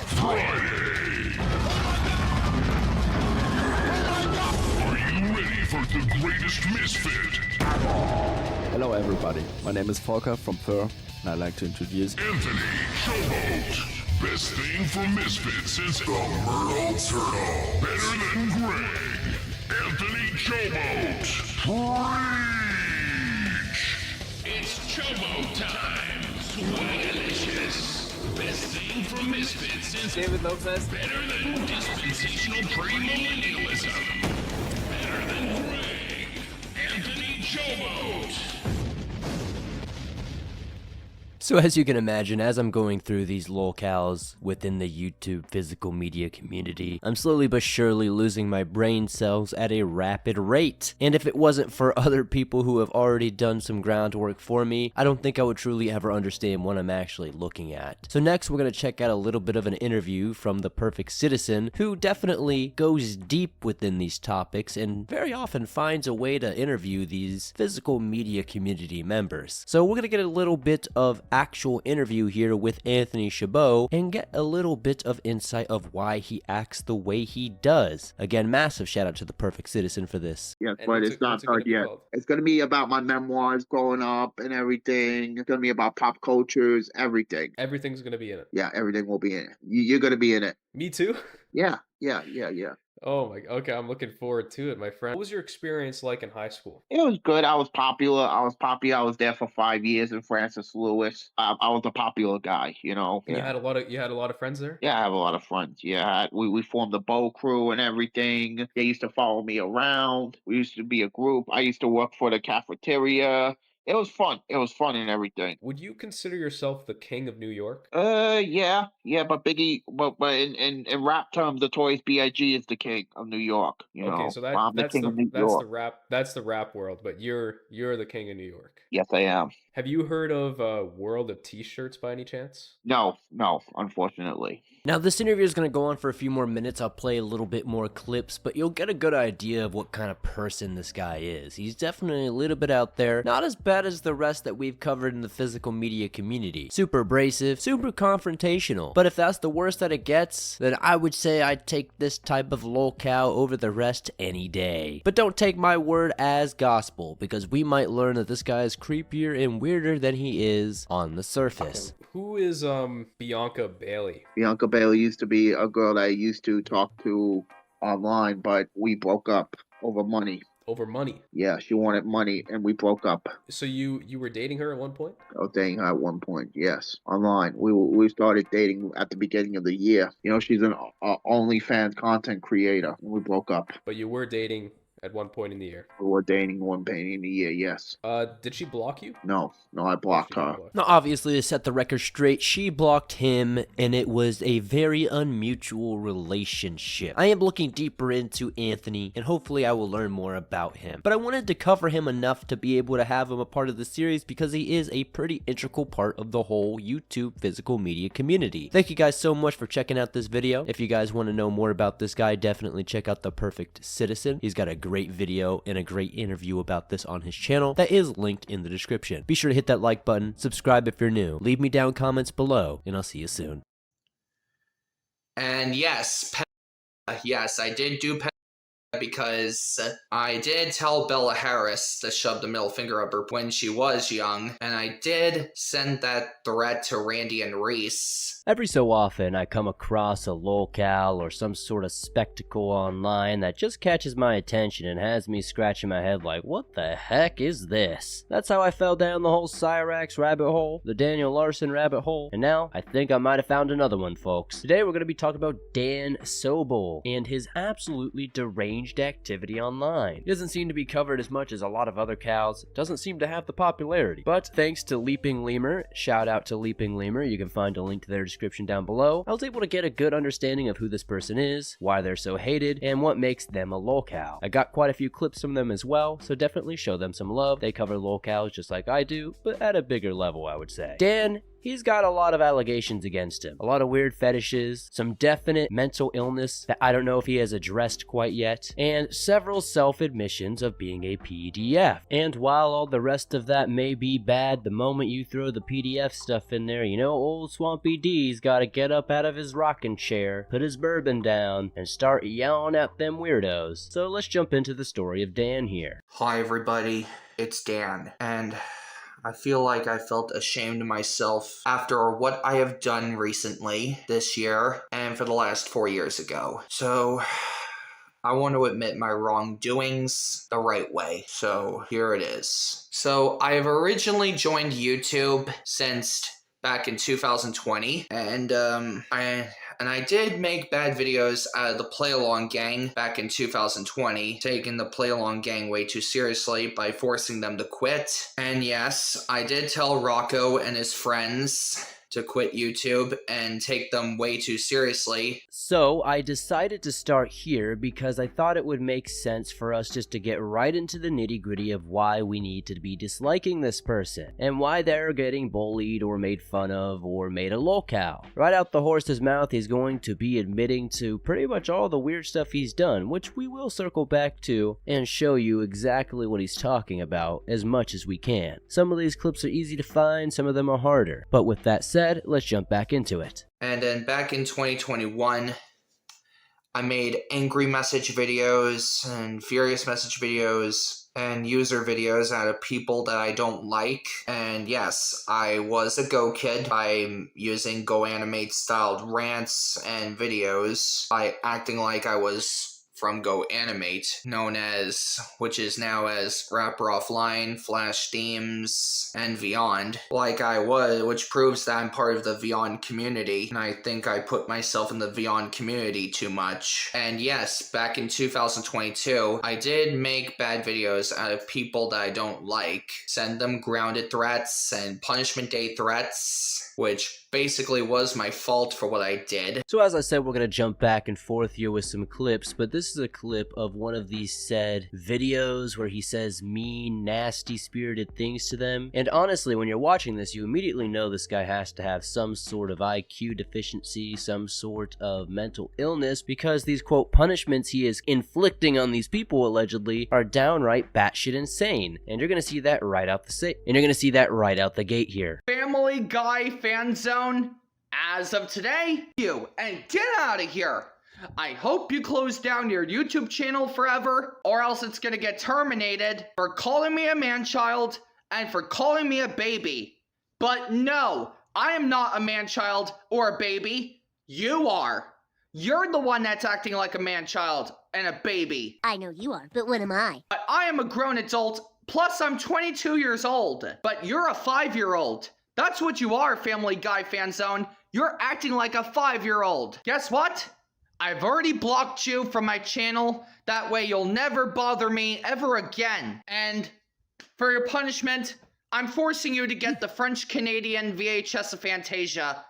Friday! Are you ready for the greatest misfit? Hello everybody, my name is Volker from Fur, and I'd like to introduce Anthony Chobot. Best thing for misfits since the Myrtle Turtle. Better than Greg. Anthony Chobot. Preach! It's Chobot time. Swagalicious. Best thing for misfits since David Lopez. Better than dispensational premillennialism. Better than Greg. Anthony Chobot. So as you can imagine, as I'm going through these lolcows within the YouTube physical media community, I'm slowly but surely losing my brain cells at a rapid rate. And if it wasn't for other people who have already done some groundwork for me, I don't think I would truly ever understand what I'm actually looking at. So next we're going to check out a little bit of an interview from the Perfect Citizen, who definitely goes deep within these topics and very often finds a way to interview these physical media community members. So we're going to get a little bit of actual interview here with Anthony Chobot and get a little bit of insight of why he acts the way he does. Again, massive shout out to the Perfect Citizen for this. Yes, but it's not started yet. It's going to be about my memoirs growing up and everything. It's going to be about pop cultures, everything. Everything's gonna be in it. Yeah, everything will be in it. You're going to be in it. Me too? Yeah. Yeah. Oh my, okay, I'm looking forward to it, my friend. What was your experience like in high school? It was good. I was popular. I was there for 5 years in Francis Lewis. I was a popular guy, you know. And Yeah. you had a lot of friends there? Yeah, I have a lot of friends. Yeah, we formed a bow crew and everything. They used to follow me around. We used to be a group. I used to work for the cafeteria. It was fun. It was fun and everything. Would you consider yourself the king of New York? Yeah, but Biggie, but in rap terms, Notorious B.I.G. is the king of New York. You Okay, know, so I'm the king of New York. that's the rap world, but you're the king of New York. Yes, I am. Have you heard of World of T-shirts by any chance? No, unfortunately. Now, this interview is going to go on for a few more minutes. I'll play a little bit more clips, but you'll get a good idea of what kind of person this guy is. He's definitely a little bit out there, not as bad as the rest that we've covered in the physical media community. Super abrasive, super confrontational. But if that's the worst that it gets, then I would say I'd take this type of lolcow over the rest any day. But don't take my word as gospel, because we might learn that this guy is creepier and weirder than he is on the surface. Who is Bianca Bailey? Bianca Bailey used to be a girl that I used to talk to online, but we broke up over money. Over money? Yeah, she wanted money, and we broke up. So you were dating her at one point? I was dating her at one point, yes, online. We started dating at the beginning of the year. You know, she's an OnlyFans content creator, and we broke up. But you were dating at one point in the year? We were dating one point in the year, yes. Did she block you? No, I blocked her. Now, obviously, to set the record straight, she blocked him, and it was a very unmutual relationship. I am looking deeper into Anthony, and hopefully I will learn more about him. But I wanted to cover him enough to be able to have him a part of the series because he is a pretty integral part of the whole YouTube physical media community. Thank you guys so much for checking out this video. If you guys want to know more about this guy, definitely check out The Perfect Citizen. He's got a great video and a great interview about this on his channel that is linked in the description. Be sure to hit that like button, subscribe if you're new, leave me down comments below, and I'll see you soon. And yes, I did do because I did tell Bella Harris to shove the middle finger up her when she was young, and I did send that threat to Randy and Reese. Every so often, I come across a lolcow or some sort of spectacle online that just catches my attention and has me scratching my head like, what the heck is this? That's how I fell down the whole Cyrax rabbit hole, the Daniel Larson rabbit hole, and now I think I might have found another one, folks. Today, we're going to be talking about Dan Sohl and his absolutely deranged activity online. He doesn't seem to be covered as much as a lot of other cows, doesn't seem to have the popularity, but thanks to Leaping Lemur, shout out to Leaping Lemur, you can find a link to their description down below, I was able to get a good understanding of who this person is, why they're so hated, and what makes them a lolcow. I got quite a few clips from them as well, so definitely show them some love. They cover lolcows just like I do, but at a bigger level, I would say. Dan, he's got a lot of allegations against him. A lot of weird fetishes, some definite mental illness that I don't know if he has addressed quite yet, and several self-admissions of being a PDF. And while all the rest of that may be bad, the moment you throw the PDF stuff in there, you know old Swampy D's gotta get up out of his rocking chair, put his bourbon down, and start yelling at them weirdos. So let's jump into the story of Dan here. Hi everybody, it's Dan, and I feel like I felt ashamed of myself after what I have done recently this year and for the last 4 years ago. So I want to admit my wrongdoings the right way. So here it is. So I have originally joined YouTube since back in 2020, and I did make bad videos out of the Play Along gang back in 2020, taking the Play Along gang way too seriously by forcing them to quit. And yes, I did tell Rocco and his friends to quit YouTube and take them way too seriously. So I decided to start here because I thought it would make sense for us just to get right into the nitty-gritty of why we need to be disliking this person and why they're getting bullied or made fun of or made a lolcow. Right out the horse's mouth, he's going to be admitting to pretty much all the weird stuff he's done, which we will circle back to and show you exactly what he's talking about as much as we can. Some of these clips are easy to find, some of them are harder, but with that said, let's jump back into it. And then back in 2021, I made angry message videos and furious message videos and user videos out of people that I don't like. And yes, I was a Go kid. I'm using Go Animate styled rants and videos by acting like I was from Go Animate, which is now as Rapper Offline, Flash Themes, and Beyond, like I was, which proves that I'm part of the Beyond community, and I think I put myself in the Beyond community too much. And yes, back in 2022, I did make bad videos out of people that I don't like, send them grounded threats and punishment day threats, which basically was my fault for what I did. So as I said, we're going to jump back and forth here with some clips, but this is a clip of one of these said videos where he says mean, nasty, spirited things to them. And honestly, when you're watching this, you immediately know this guy has to have some sort of IQ deficiency, some sort of mental illness, because these quote punishments he is inflicting on these people allegedly are downright batshit insane. And you're going to see that right out the gate here. Family Guy fan zone, as of today, and get out of here. I hope you close down your YouTube channel forever, or else it's gonna get terminated for calling me a man-child and for calling me a baby. But no, I am not a man-child or a baby. You are. You're the one that's acting like a man-child and a baby. I know you are, but what am I? But I am a grown adult, plus I'm 22 years old. But you're a 5-year-old. That's what you are, Family Guy fan zone. You're acting like a 5-year-old. Guess what? I've already blocked you from my channel. That way you'll never bother me ever again. And for your punishment, I'm forcing you to get the French-Canadian VHS of Fantasia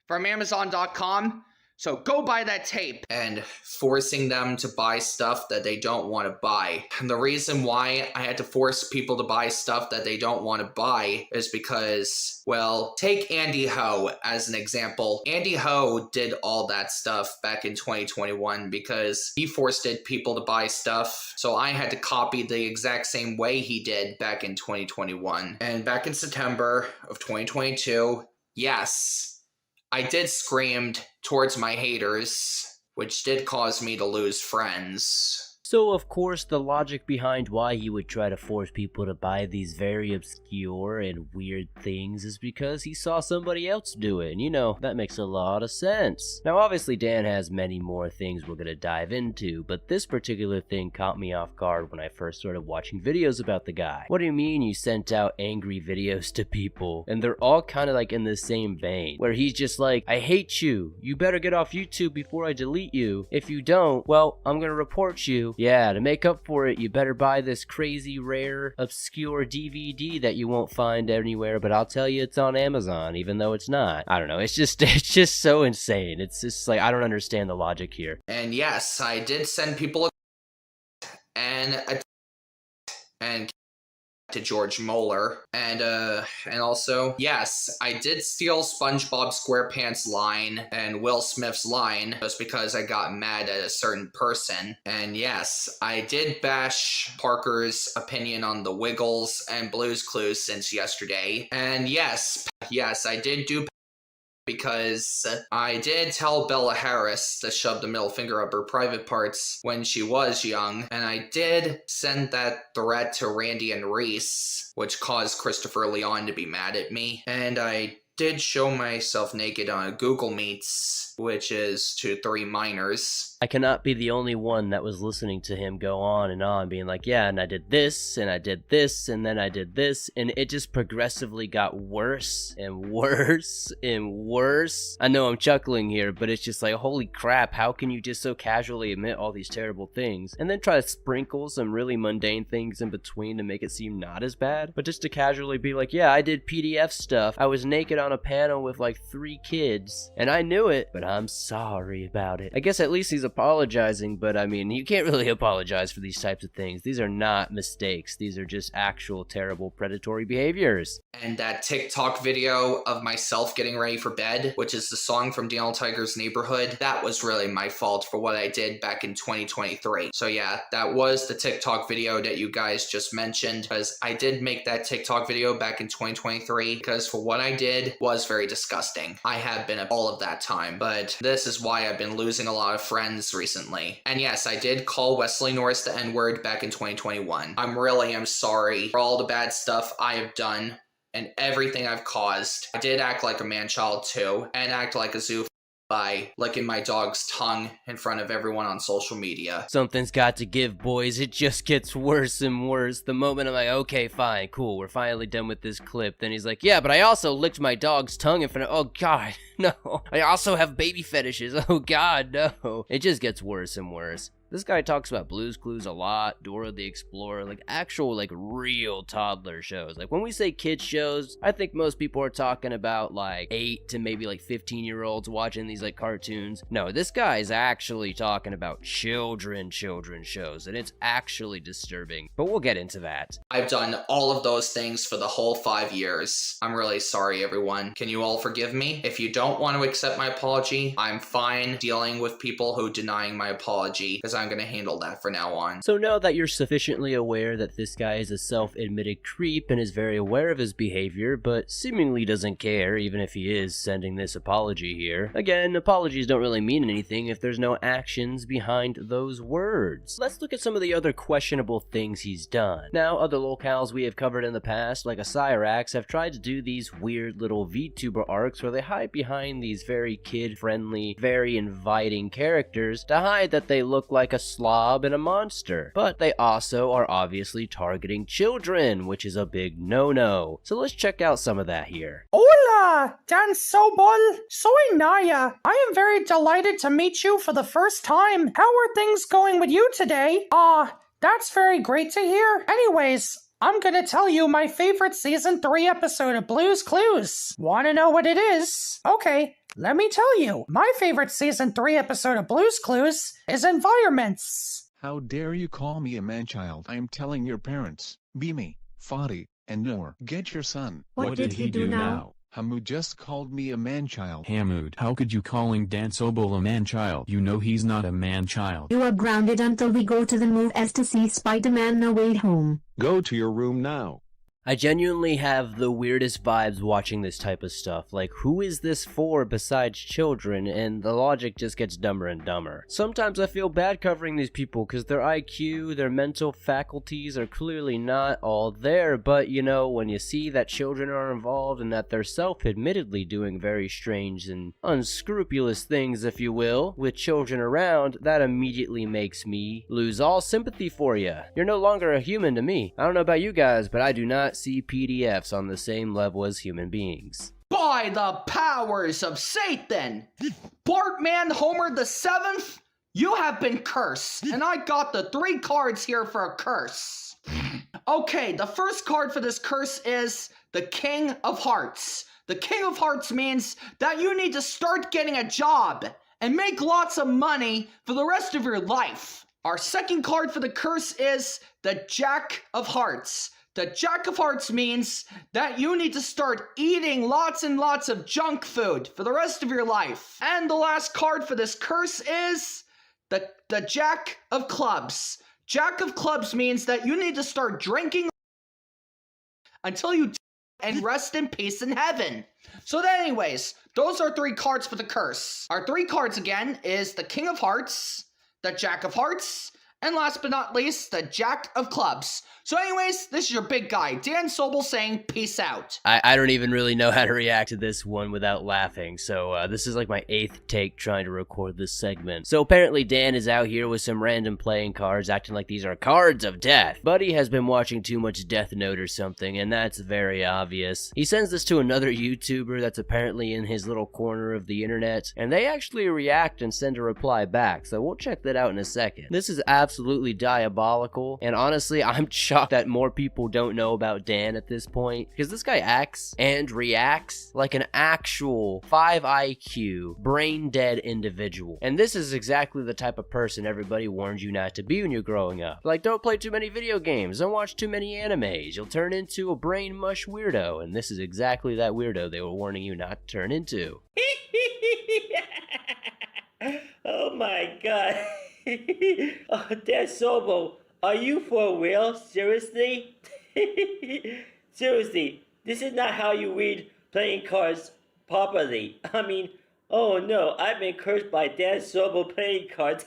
from Amazon.com. So go buy that tape. And forcing them to buy stuff that they don't want to buy. And the reason why I had to force people to buy stuff that they don't want to buy is because, well, take Andy Ho as an example. Andy Ho did all that stuff back in 2021 because he forced people to buy stuff. So I had to copy the exact same way he did back in 2021. And back in September of 2022, yes, I did screamed towards my haters, which did cause me to lose friends. So of course the logic behind why he would try to force people to buy these very obscure and weird things is because he saw somebody else do it, and you know, that makes a lot of sense. Now obviously Dan has many more things we're gonna dive into, but this particular thing caught me off guard when I first started watching videos about the guy. What do you mean you sent out angry videos to people? And they're all kind of like in the same vein, where he's just like, I hate you, you better get off YouTube before I delete you. If you don't, well, I'm gonna report you. Yeah, to make up for it, you better buy this crazy, rare, obscure DVD that you won't find anywhere, but I'll tell you it's on Amazon, even though it's not. I don't know, it's just so insane. It's just like, I don't understand the logic here. And yes, I did send people and to George Moeller, and also, yes, I did steal SpongeBob SquarePants' line and Will Smith's line just because I got mad at a certain person. And yes, I did bash Parker's opinion on the Wiggles and Blue's Clues since yesterday. And yes, I did do because I did tell Bella Harris to shove the middle finger up her private parts when she was young, and I did send that threat to Randy and Reese, which caused Christopher Leon to be mad at me, and I did show myself naked on a Google Meets, which is to 3 minors. I cannot be the only one that was listening to him go on and on, being like, yeah, and I did this, and I did this, and then I did this, and it just progressively got worse and worse and worse. I know I'm chuckling here, but it's just like, holy crap, how can you just so casually admit all these terrible things, and then try to sprinkle some really mundane things in between to make it seem not as bad, but just to casually be like, yeah, I did PDF stuff, I was naked on a panel with like 3 kids, and I knew it, but I'm sorry about it. I guess at least he's apologizing, but I mean, you can't really apologize for these types of things. These are not mistakes. These are just actual terrible predatory behaviors. And that TikTok video of myself getting ready for bed, which is the song from Daniel Tiger's Neighborhood, that was really my fault for what I did back in 2023. So yeah, that was the TikTok video that you guys just mentioned, because I did make that TikTok video back in 2023, because for what I did was very disgusting. I have been all of that time, but but this is why I've been losing a lot of friends recently. And yes, I did call Wesley Norris the N-word back in 2021. I'm sorry for all the bad stuff I have done and everything I've caused. I did act like a man-child too, and act like a zoo by licking my dog's tongue in front of everyone on social media. Something's got to give, boys. It just gets worse and worse. The moment I'm like, okay, fine, cool, we're finally done with this clip. Then he's like, yeah, but I also licked my dog's tongue in front of, oh god, no. I also have baby fetishes, oh god, no. It just gets worse and worse. This guy talks about Blue's Clues a lot, Dora the Explorer, like actual, like real toddler shows. Like when we say kids shows, I think most people are talking about like 8 to maybe like 15-year-olds watching these like cartoons. No, this guy is actually talking about children shows, and it's actually disturbing. But we'll get into that. I've done all of those things for the whole 5 years. I'm really sorry, everyone. Can you all forgive me? If you don't want to accept my apology, I'm fine dealing with people who denying my apology, because I'm gonna handle that from now on. So now that you're sufficiently aware that this guy is a self-admitted creep and is very aware of his behavior, but seemingly doesn't care even if he is sending this apology here. Again, apologies don't really mean anything if there's no actions behind those words. Let's look at some of the other questionable things he's done. Now, other locales we have covered in the past, like a Cyrax, have tried to do these weird little VTuber arcs where they hide behind these very kid-friendly, very inviting characters to hide that they look like a slob and a monster. But they also are obviously targeting children, which is a big no-no. So let's check out some of that here. Hola, Dan Sohl. Soy Naya. I am very delighted to meet you for the first time. How are things going with you today? That's very great to hear. Anyways, I'm gonna tell you my favorite season 3 episode of Blue's Clues. Wanna know what it is? Okay, let me tell you. My favorite season 3 episode of Blue's Clues is Environments. How dare you call me a man-child? I am telling your parents, Mimi, Fadi, and Noor. Get your son. What did he do now? Hamoud just called me a man-child. Hamoud, how could you calling Dan Sohl a man-child? You know he's not a man-child. You are grounded until we go to the movies to see Spider-Man No Way Home. Go to your room now. I genuinely have the weirdest vibes watching this type of stuff. Like, who is this for besides children? And the logic just gets dumber and dumber. Sometimes I feel bad covering these people because their IQ, their mental faculties are clearly not all there. But, you know, when you see that children are involved and that they're self-admittedly doing very strange and unscrupulous things, if you will, with children around, that immediately makes me lose all sympathy for you. You're no longer a human to me. I don't know about you guys, but I do not see PDFs on the same level as human beings. By the powers of Satan, Bartman Homer the 7th, you have been cursed, and I got the 3 cards here for a curse. Okay, the first card for this curse is the King of Hearts. The King of Hearts means that you need to start getting a job and make lots of money for the rest of your life. Our second card for the curse is the Jack of Hearts. The Jack of Hearts means that you need to start eating lots and lots of junk food for the rest of your life. And the last card for this curse is the Jack of Clubs. Jack of Clubs means that you need to start drinking until you and rest in peace in heaven. So then anyways, those are 3 cards for the curse. Our 3 cards again is the King of Hearts, the Jack of Hearts, and last but not least, the Jack of Clubs. So anyways, this is your big guy, Dan Sohl, saying peace out. I don't even really know how to react to this one without laughing, so this is like my 8th take trying to record this segment. So apparently Dan is out here with some random playing cards, acting like these are cards of death. Buddy has been watching too much Death Note or something, and that's very obvious. He sends this to another YouTuber that's apparently in his little corner of the internet, and they actually react and send a reply back, so we'll check that out in a second. This is absolutely diabolical, and honestly, I'm shocked that more people don't know about Dan at this point, because this guy acts and reacts like an actual 5 IQ, brain-dead individual. And this is exactly the type of person everybody warns you not to be when you're growing up. Like, don't play too many video games, don't watch too many animes, you'll turn into a brain mush weirdo, and this is exactly that weirdo they were warning you not to turn into. Oh my god. Oh, Dan Sohl, are you for real? Seriously? Seriously, this is not how you read playing cards properly. I mean, Oh no, I've been cursed by Dan Sohl playing cards.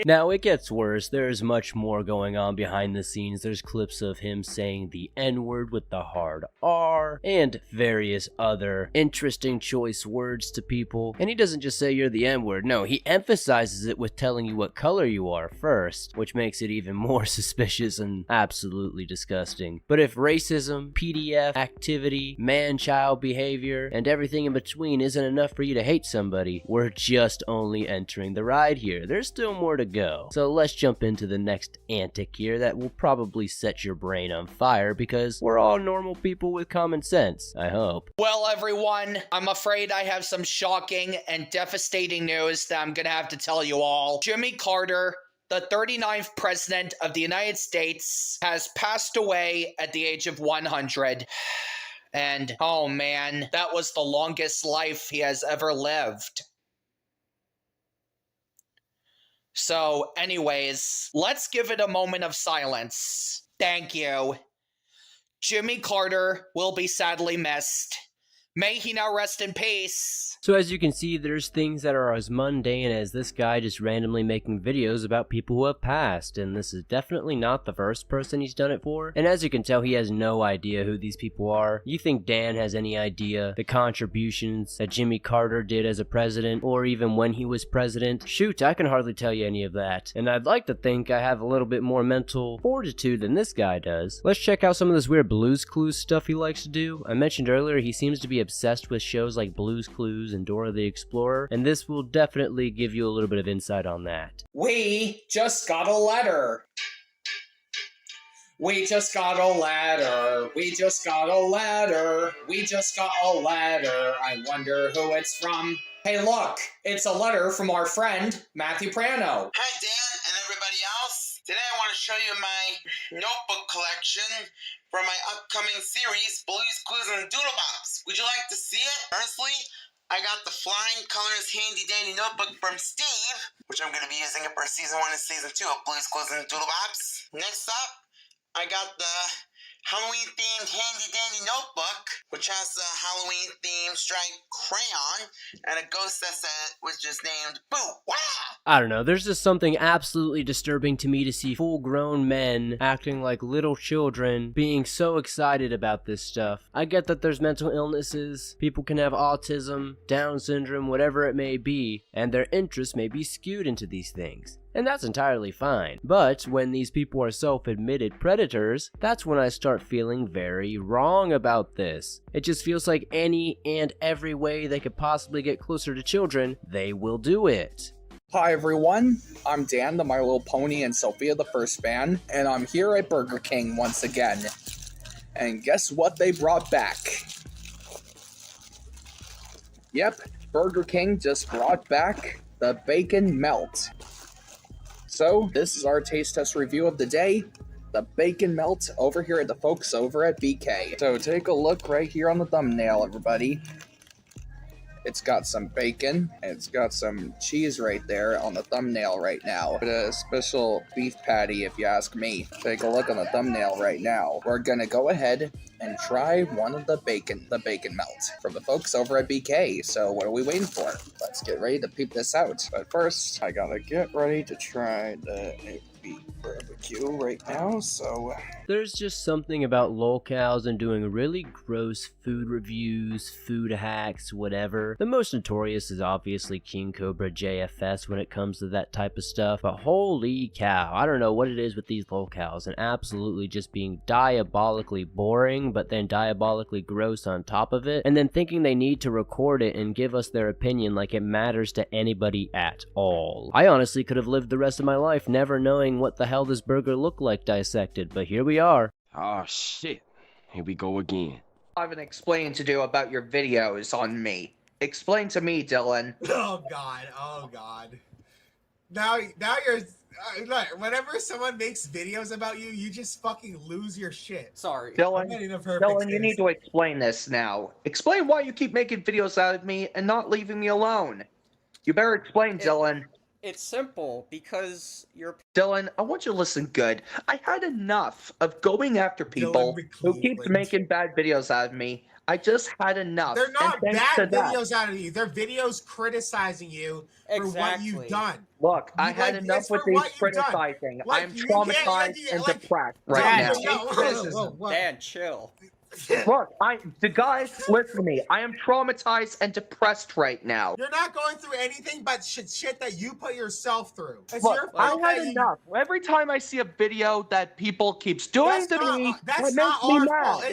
Now, it gets worse. There's much more going on behind the scenes. There's clips of him saying the N-word with the hard R, and various other interesting choice words to people. And he doesn't just say you're the N-word, no, he emphasizes it with telling you what color you are first, which makes it even more suspicious and absolutely disgusting. But if racism, PDF, activity, man-child behavior, and everything in between isn't enough for you to hate somebody, we're just only entering the ride here. There's still more to go. So let's jump into the next antic here that will probably set your brain on fire, because we're all normal people with common sense, I hope. Well, everyone, I'm afraid I have some shocking and devastating news that I'm gonna have to tell you all. Jimmy Carter, the 39th President of the United States, has passed away at the age of 100. And, oh man, that was the longest life he has ever lived. So, anyways, let's give it a moment of silence. Thank you. Jimmy Carter will be sadly missed. May he now rest in peace. So as you can see, there's things that are as mundane as this guy just randomly making videos about people who have passed, and this is definitely not the first person he's done it for. And as you can tell, he has no idea who these people are. You think Dan has any idea the contributions that Jimmy Carter did as a president, or even when he was president? Shoot, I can hardly tell you any of that. And I'd like to think I have a little bit more mental fortitude than this guy does. Let's check out some of this weird Blue's Clues stuff he likes to do. I mentioned earlier he seems to be obsessed with shows like Blue's Clues and Dora the Explorer, and this will definitely give you a little bit of insight on that. We just got a letter. We just got a letter. We just got a letter. We just got a letter. I wonder who it's from. Hey, look, it's a letter from our friend, Matthew Prano. Hi, Dan and everybody else. Today I want to show you my notebook collection for my upcoming series, Blue's Clues and Doodlebops. Would you like to see it? Firstly, I got the Flying Colors Handy Dandy Notebook from Steve, which I'm going to be using it for Season 1 and Season 2 of Blue's Clues and Doodlebops. Next up, I got the Halloween-themed Handy Dandy Notebook, which has the Halloween-themed striped crayon, and a ghost that was just named Boo! Wow! I don't know, there's just something absolutely disturbing to me to see full-grown men acting like little children, being so excited about this stuff. I get that there's mental illnesses, people can have autism, Down syndrome, whatever it may be, and their interests may be skewed into these things. And that's entirely fine. But when these people are self-admitted predators, that's when I start feeling very wrong about this. It just feels like any and every way they could possibly get closer to children, they will do it. Hi everyone, I'm Dan, the My Little Pony and Sophia the First fan, and I'm here at Burger King once again. And guess what they brought back? Yep, Burger King just brought back the Bacon Melt. So, this is our taste test review of the day, the Bacon Melt over here at the folks over at BK. So take a look right here on the thumbnail, everybody. It's got some bacon, and it's got some cheese right there on the thumbnail right now. But a special beef patty, if you ask me. Take a look on the thumbnail right now. We're gonna go ahead and try one of the bacon melt from the folks over at BK. So what are we waiting for? Let's get ready to peep this out. But first, I gotta get ready to try the beef barbecue right now, so... There's just something about lolcows and doing really gross food reviews, food hacks, whatever. The most notorious is obviously King Cobra JFS when it comes to that type of stuff, but holy cow, I don't know what it is with these lolcows and absolutely just being diabolically boring, but then diabolically gross on top of it, and then thinking they need to record it and give us their opinion like it matters to anybody at all. I honestly could have lived the rest of my life never knowing what the hell this burger looked like dissected, but here we are. Oh shit, here we go again. I have an explaining to do about your videos on me. Explain to me, Dylan. Oh god. Now you're... look, whenever someone makes videos about you, you just fucking lose your shit. Sorry. Dylan, you need to explain this now. Explain why you keep making videos out of me and not leaving me alone. You better explain, Dylan. It's simple, because you're... Dylan, I want you to listen good. I had enough of going after people who keep making bad videos out of me. I just had enough. They're not And thanks to bad that- videos out of you. They're videos criticizing you for what you've done. Look, I You- had like, enough it's with for these what you've done. criticizing. Like, I am you can't, traumatized and like, depressed right Dan, now. Dan, chill. Look, the guys, listen to me. I am traumatized and depressed right now. You're not going through anything but shit that you put yourself through. It's Look, your I fault had that you... enough. Every time I see a video that people keeps doing to me, That's it not makes me our mad. fault.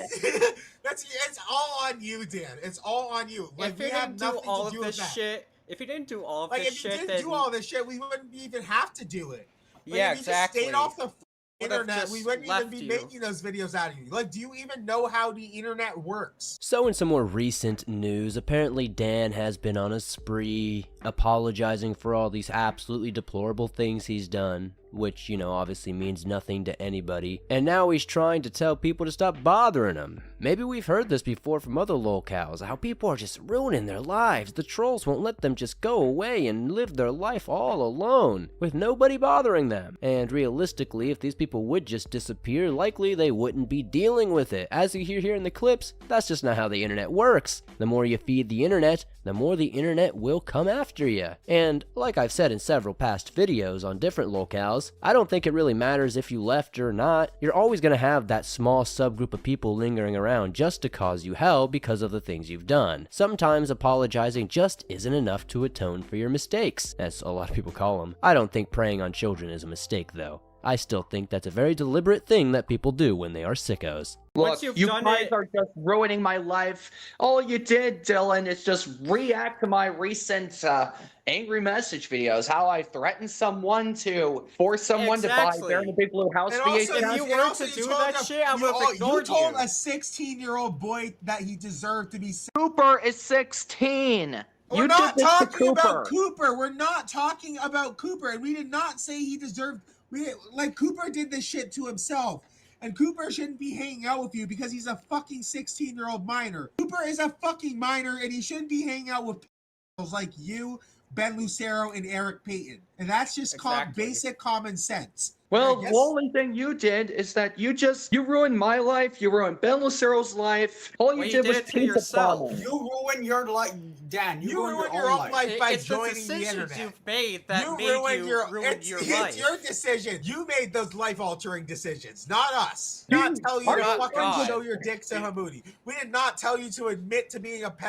It's all on you, Dan. It's all on you. Like, If we you have didn't do nothing all to of do with this that. shit, if you didn't do all of Like, this if you shit, didn't then do all this shit, we wouldn't even have to do it. Like, Yeah, if you exactly. just stayed off the Would have internet, just we wouldn't even left be you. making those videos out of you. Like, do you even know how the internet works? So in some more recent news, apparently Dan has been on a spree apologizing for all these absolutely deplorable things he's done, which, you know, obviously means nothing to anybody. And now he's trying to tell people to stop bothering him. Maybe we've heard this before from other lolcows, how people are just ruining their lives. The trolls won't let them just go away and live their life all alone, with nobody bothering them. And realistically, if these people would just disappear, likely they wouldn't be dealing with it. As you hear here in the clips, that's just not how the internet works. The more you feed the internet, the more the internet will come after you. And like I've said in several past videos on different locales, I don't think it really matters if you left or not. You're always going to have that small subgroup of people lingering around just to cause you hell because of the things you've done. Sometimes apologizing just isn't enough to atone for your mistakes, as a lot of people call them. I don't think preying on children is a mistake though. I still think that's a very deliberate thing that people do when they are sickos. Look, you guys are just ruining my life. All you did, Dylan, is just react to my recent angry message videos. How I threatened someone to force someone to buy Bear in the Big Blue House And also, VHS. and you were to do told that a- shit, I you- would've ignored You told you. a 16-year-old boy that he deserved to be. Cooper is 16. We're You not did this to talking about Cooper. Cooper. We're not talking about Cooper, and we did not say he deserved. Cooper did this shit to himself, and Cooper shouldn't be hanging out with you because he's a fucking 16-year-old minor. Cooper is a fucking minor, and he shouldn't be hanging out with like you, Ben Lucero, and Eric Payton. And that's just basic common sense. Well, I guess- the only thing you did is that you ruined my life, you ruined Ben Lucero's life. All you Well, you did did was it to pizza yourself. bomb. You ruined your life, Dan. You ruined your own life by It's the joining the decisions internet. you've made that You made ruined you your ruin it's, your it's life. your decision. You made those life-altering decisions, not us. Not tell you Oh to my fucking God. show your dick to Hamoudi. We did not tell you to admit to being a pedophile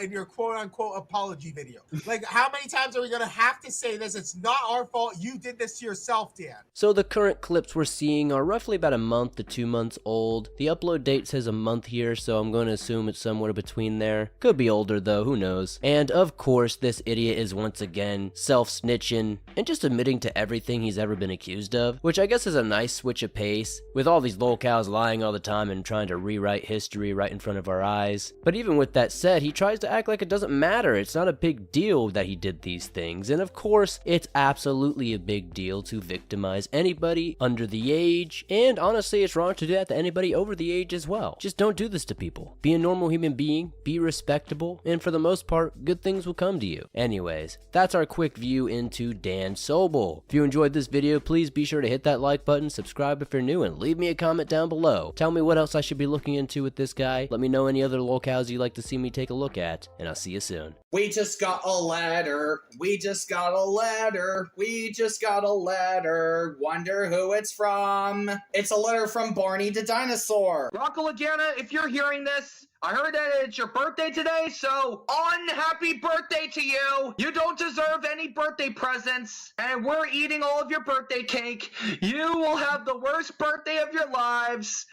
in your quote-unquote apology video. Like, how many times are we gonna have to say this? It's not our fault. You did this to yourself, Dan. So the current clips we're seeing are roughly about a month to 2 months old. The upload date says a month here, so I'm going to assume it's somewhere between there. Could be older though, who knows. And of course, this idiot is once again self-snitching and just admitting to everything he's ever been accused of, which I guess is a nice switch of pace, with all these lolcows lying all the time and trying to rewrite history right in front of our eyes. But even with that said, he tries to act like it doesn't matter. It's not a big deal that he did these things. And of course, it's absolutely a big deal to victimize anybody under the age. And honestly, it's wrong to do that to anybody over the age as well. Just don't do this to people. Be a normal human being, be respectable, and for the most part, good things will come to you. Anyways, that's our quick view into Dan Sohl. If you enjoyed this video, please be sure to hit that like button, subscribe if you're new, and leave me a comment down below. Tell me what else I should be looking into with this guy. Let me know any other lolcows you'd like to see me take a look at, and I'll see you soon. We just got a letter. We just got a letter. We just got a letter. Wonder who it's from. It's a letter from Barney the dinosaur. Rocco Lagana, if you're hearing this, I heard that it's your birthday today, so unhappy birthday to you. You don't deserve any birthday presents, and we're eating all of your birthday cake. You will have the worst birthday of your lives.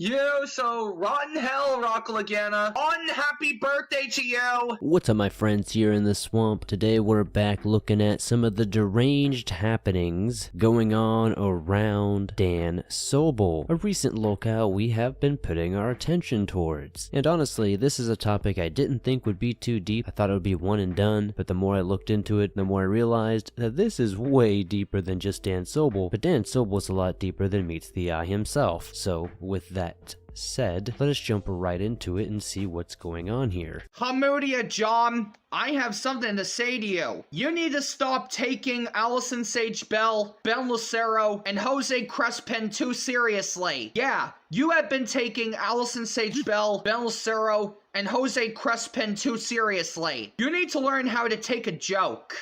So rotten hell, Rocco Lagana. Unhappy birthday to you. What's up, my friends here in the swamp? Today we're back looking at some of the deranged happenings going on around Dan Sohl, a recent locale we have been putting our attention towards. And honestly, this is a topic I didn't think would be too deep. I thought it would be one and done, but the more I looked into it, the more I realized that this is way deeper than just Dan Sohl, but Dan Sohl is a lot deeper than meets the eye himself. So with that said, let us jump right into it and see what's going on here. Hamudia John, I have something to say to you. You need to stop taking Allison Sage Bell, Ben Lucero, and Jose Crespin too seriously. Yeah, you have been taking Allison Sage Bell, Ben Lucero, and Jose Crespin too seriously. You need to learn how to take a joke.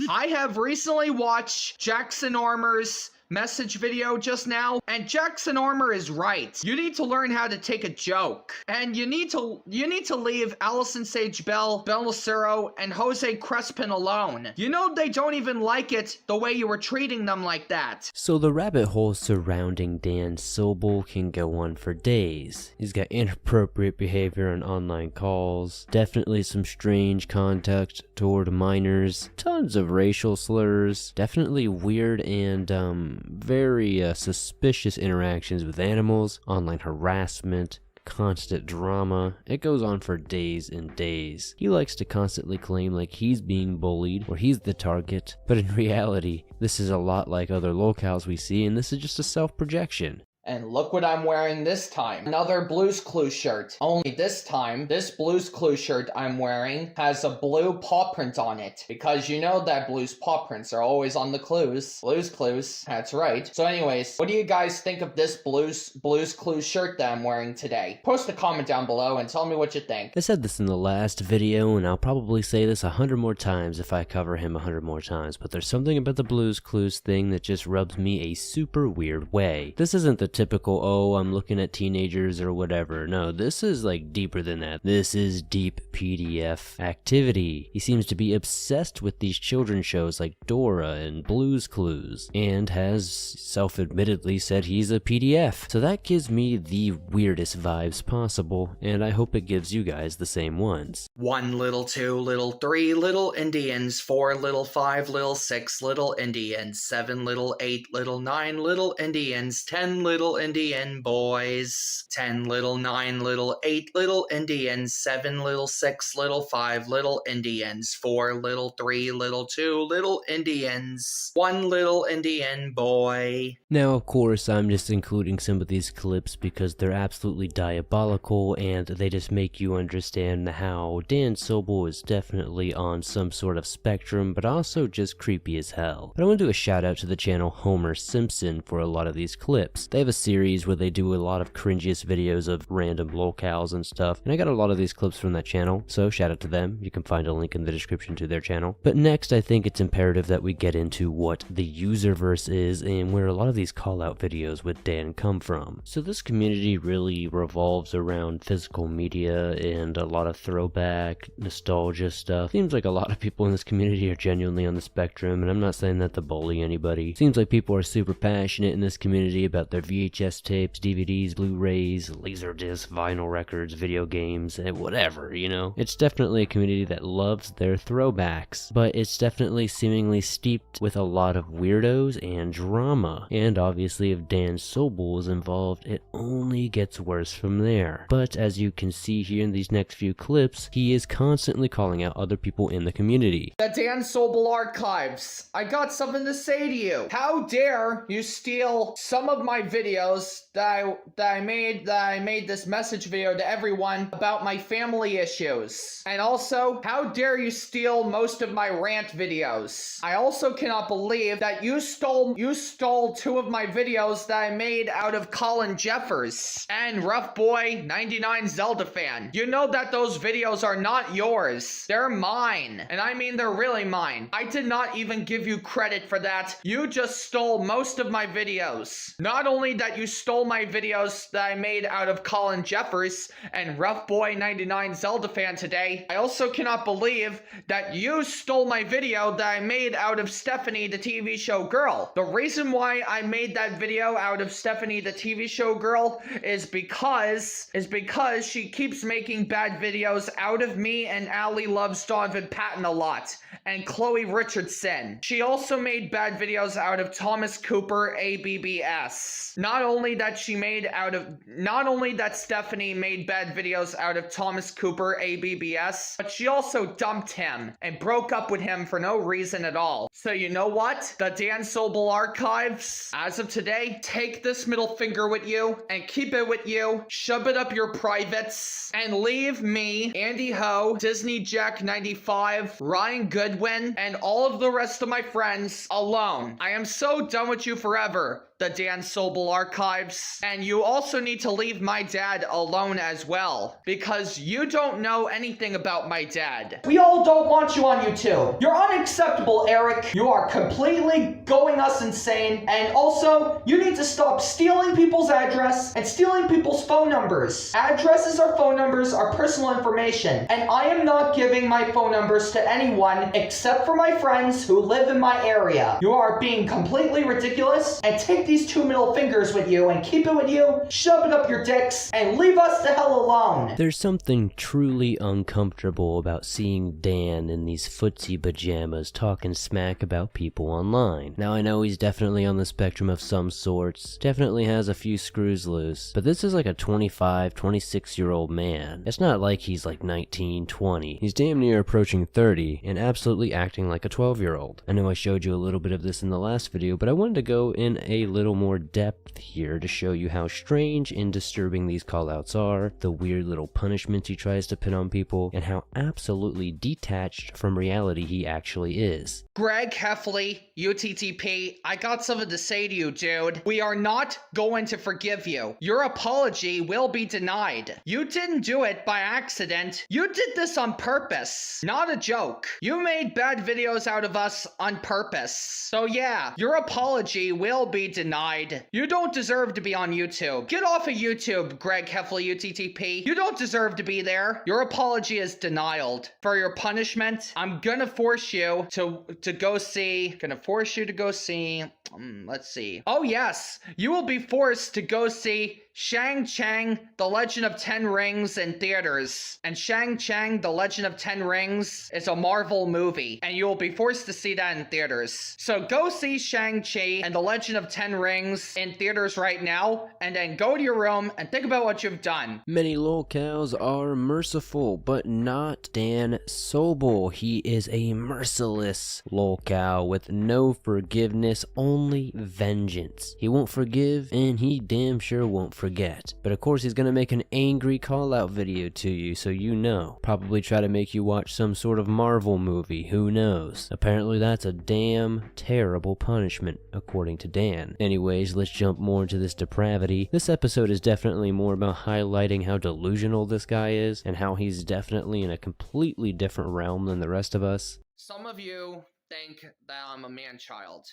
I have recently watched Jackson Armour's message video just now, and Jackson Armour is right. You need to learn how to take a joke, and you need to leave Allison Sage Bell, Ben Lucero, and Jose Crespin alone. You know they don't even like it the way you were treating them like that. So the rabbit hole surrounding Dan Sohl can go on for days. He's got inappropriate behavior on online calls, definitely some strange conduct toward minors, tons of racial slurs, definitely weird and very suspicious interactions with animals, online harassment, constant drama. It goes on for days and days. He likes to constantly claim like he's being bullied or he's the target, but in reality, this is a lot like other locales we see, and this is just a self-projection. And look what I'm wearing this time. Another Blue's Clues shirt. Only this time, this Blue's Clues shirt I'm wearing has a blue paw print on it. Because you know that Blue's paw prints are always on the clues. Blue's Clues, that's right. So anyways, what do you guys think of this Blue's Clues shirt that I'm wearing today? Post a comment down below and tell me what you think. I said this in the last video, and I'll probably say this 100 more times if I cover him 100 more times, but there's something about the Blue's Clues thing that just rubs me a super weird way. This isn't the typical, oh, I'm looking at teenagers or whatever. No, this is like deeper than that. This is deep PDF activity. He seems to be obsessed with these children's shows like Dora and Blue's Clues, and has self-admittedly said he's a PDF. So that gives me the weirdest vibes possible, and I hope it gives you guys the same ones. 1 little 2 little 3 little Indians, 4 little 5 little 6 little Indians, 7 little 8 little 9 little Indians, 10 little Indian boys, 10 little 9 little 8 little Indians, 7 little 6 little 5 little Indians, 4 little 3 little 2 little Indians, 1 little Indian boy. Now, of course, I'm just including some of these clips because they're absolutely diabolical and they just make you understand how Dan Sohl is definitely on some sort of spectrum, but also just creepy as hell. But I want to do a shout out to the channel Homer Simpson for a lot of these clips. They have a series where they do a lot of cringiest videos of random locales and stuff, and I got a lot of these clips from that channel, so shout out to them. You can find a link in the description to their channel. But next, I think it's imperative that we get into what the userverse is and where a lot of these call-out videos with Dan come from. So this community really revolves around physical media and a lot of throwback, nostalgia stuff. Seems like a lot of people in this community are genuinely on the spectrum, and I'm not saying that to bully anybody. Seems like people are super passionate in this community about their VHS tapes, DVDs, Blu-rays, Laserdisc, vinyl records, video games, and whatever, you know? It's definitely a community that loves their throwbacks, but it's definitely seemingly steeped with a lot of weirdos and drama. And obviously if Dan Sohl is involved, it only gets worse from there. But as you can see here in these next few clips, he is constantly calling out other people in the community. The Dan Sohl archives. I got something to say to you. How dare you steal some of my videos that I made this message video to everyone about my family issues. And also, how dare you steal most of my rant videos. I also cannot believe that you stole 2 of my videos that I made out of Colin Jeffers and Rough Boy 99 Zelda fan. You know that those videos are not yours. They're mine. And I mean they're really mine. I did not even give you credit for that. You just stole most of my videos. Not only that you stole my videos that I made out of Colin Jeffers and Rough Boy 99 Zelda fan today, I also cannot believe that you stole my video that I made out of Stephanie the TV show girl. The reason why I made that video out of Stephanie the TV show girl is because she keeps making bad videos out of me, and Allie loves Donovan Patton a lot. and Chloe Richardson. She also made bad videos out of Thomas Cooper ABBS. Not only that Stephanie made bad videos out of Thomas Cooper ABBS, but she also dumped him and broke up with him for no reason at all. So you know what? The Dan Sohl archives, as of today, take this middle finger with you and keep it with you, shove it up your privates, and leave me, Andy Ho, Disney Jack 95, Ryan Goodwin, and all of the rest of my friends alone. I am so done with you forever, the Dan Sohl archives. And you also need to leave my dad alone as well, because you don't know anything about my dad. We all don't want you on YouTube. You're unacceptable, Eric. You are completely going us insane. And also, you need to stop stealing people's address and stealing people's phone numbers. Addresses or phone numbers are personal information, and I am not giving my phone numbers to anyone except for my friends who live in my area. You are being completely ridiculous, and take these two middle fingers with you and keep it with you, shove it up your dicks, and leave us the hell alone. There's something truly uncomfortable about seeing Dan in these footsie pajamas talking smack about people online. Now I know he's definitely on the spectrum of some sorts, definitely has a few screws loose, but this is like a 25, 26-year-old man. It's not like he's like 19, 20. He's damn near approaching 30 and absolutely acting like a 12-year-old. I know I showed you a little bit of this in the last video, but I wanted to go in a little more depth here to show you how strange and disturbing these callouts are, the weird little punishments he tries to pin on people, and how absolutely detached from reality he actually is. Greg Heffley, UTTP, I got something to say to you, dude. We are not going to forgive you. Your apology will be denied. You didn't do it by accident. You did this on purpose. Not a joke. You made bad videos out of us on purpose. So yeah, your apology will be denied. You don't deserve to be on YouTube. Get off of YouTube, Greg Heffley, UTTP. You don't deserve to be there. Your apology is denied. For your punishment, I'm gonna force you to go see, let's see. Oh yes, you will be forced to go see Shang-Chang, The Legend of Ten Rings in theaters. And Shang-Chang, The Legend of Ten Rings is a Marvel movie, and you will be forced to see that in theaters. So go see Shang-Chi and The Legend of Ten Rings in theaters right now, and then go to your room and think about what you've done. Many lolcows are merciful, but not Dan Sohl. He is a merciless lolcow with no forgiveness, only vengeance. He won't forgive, and he damn sure won't forget. But of course he's gonna make an angry call out video to you, so you know. Probably try to make you watch some sort of Marvel movie, who knows. Apparently that's a damn terrible punishment, according to Dan. Anyways, let's jump more into this depravity. This episode is definitely more about highlighting how delusional this guy is, and how he's definitely in a completely different realm than the rest of us. Some of you think that I'm a man-child.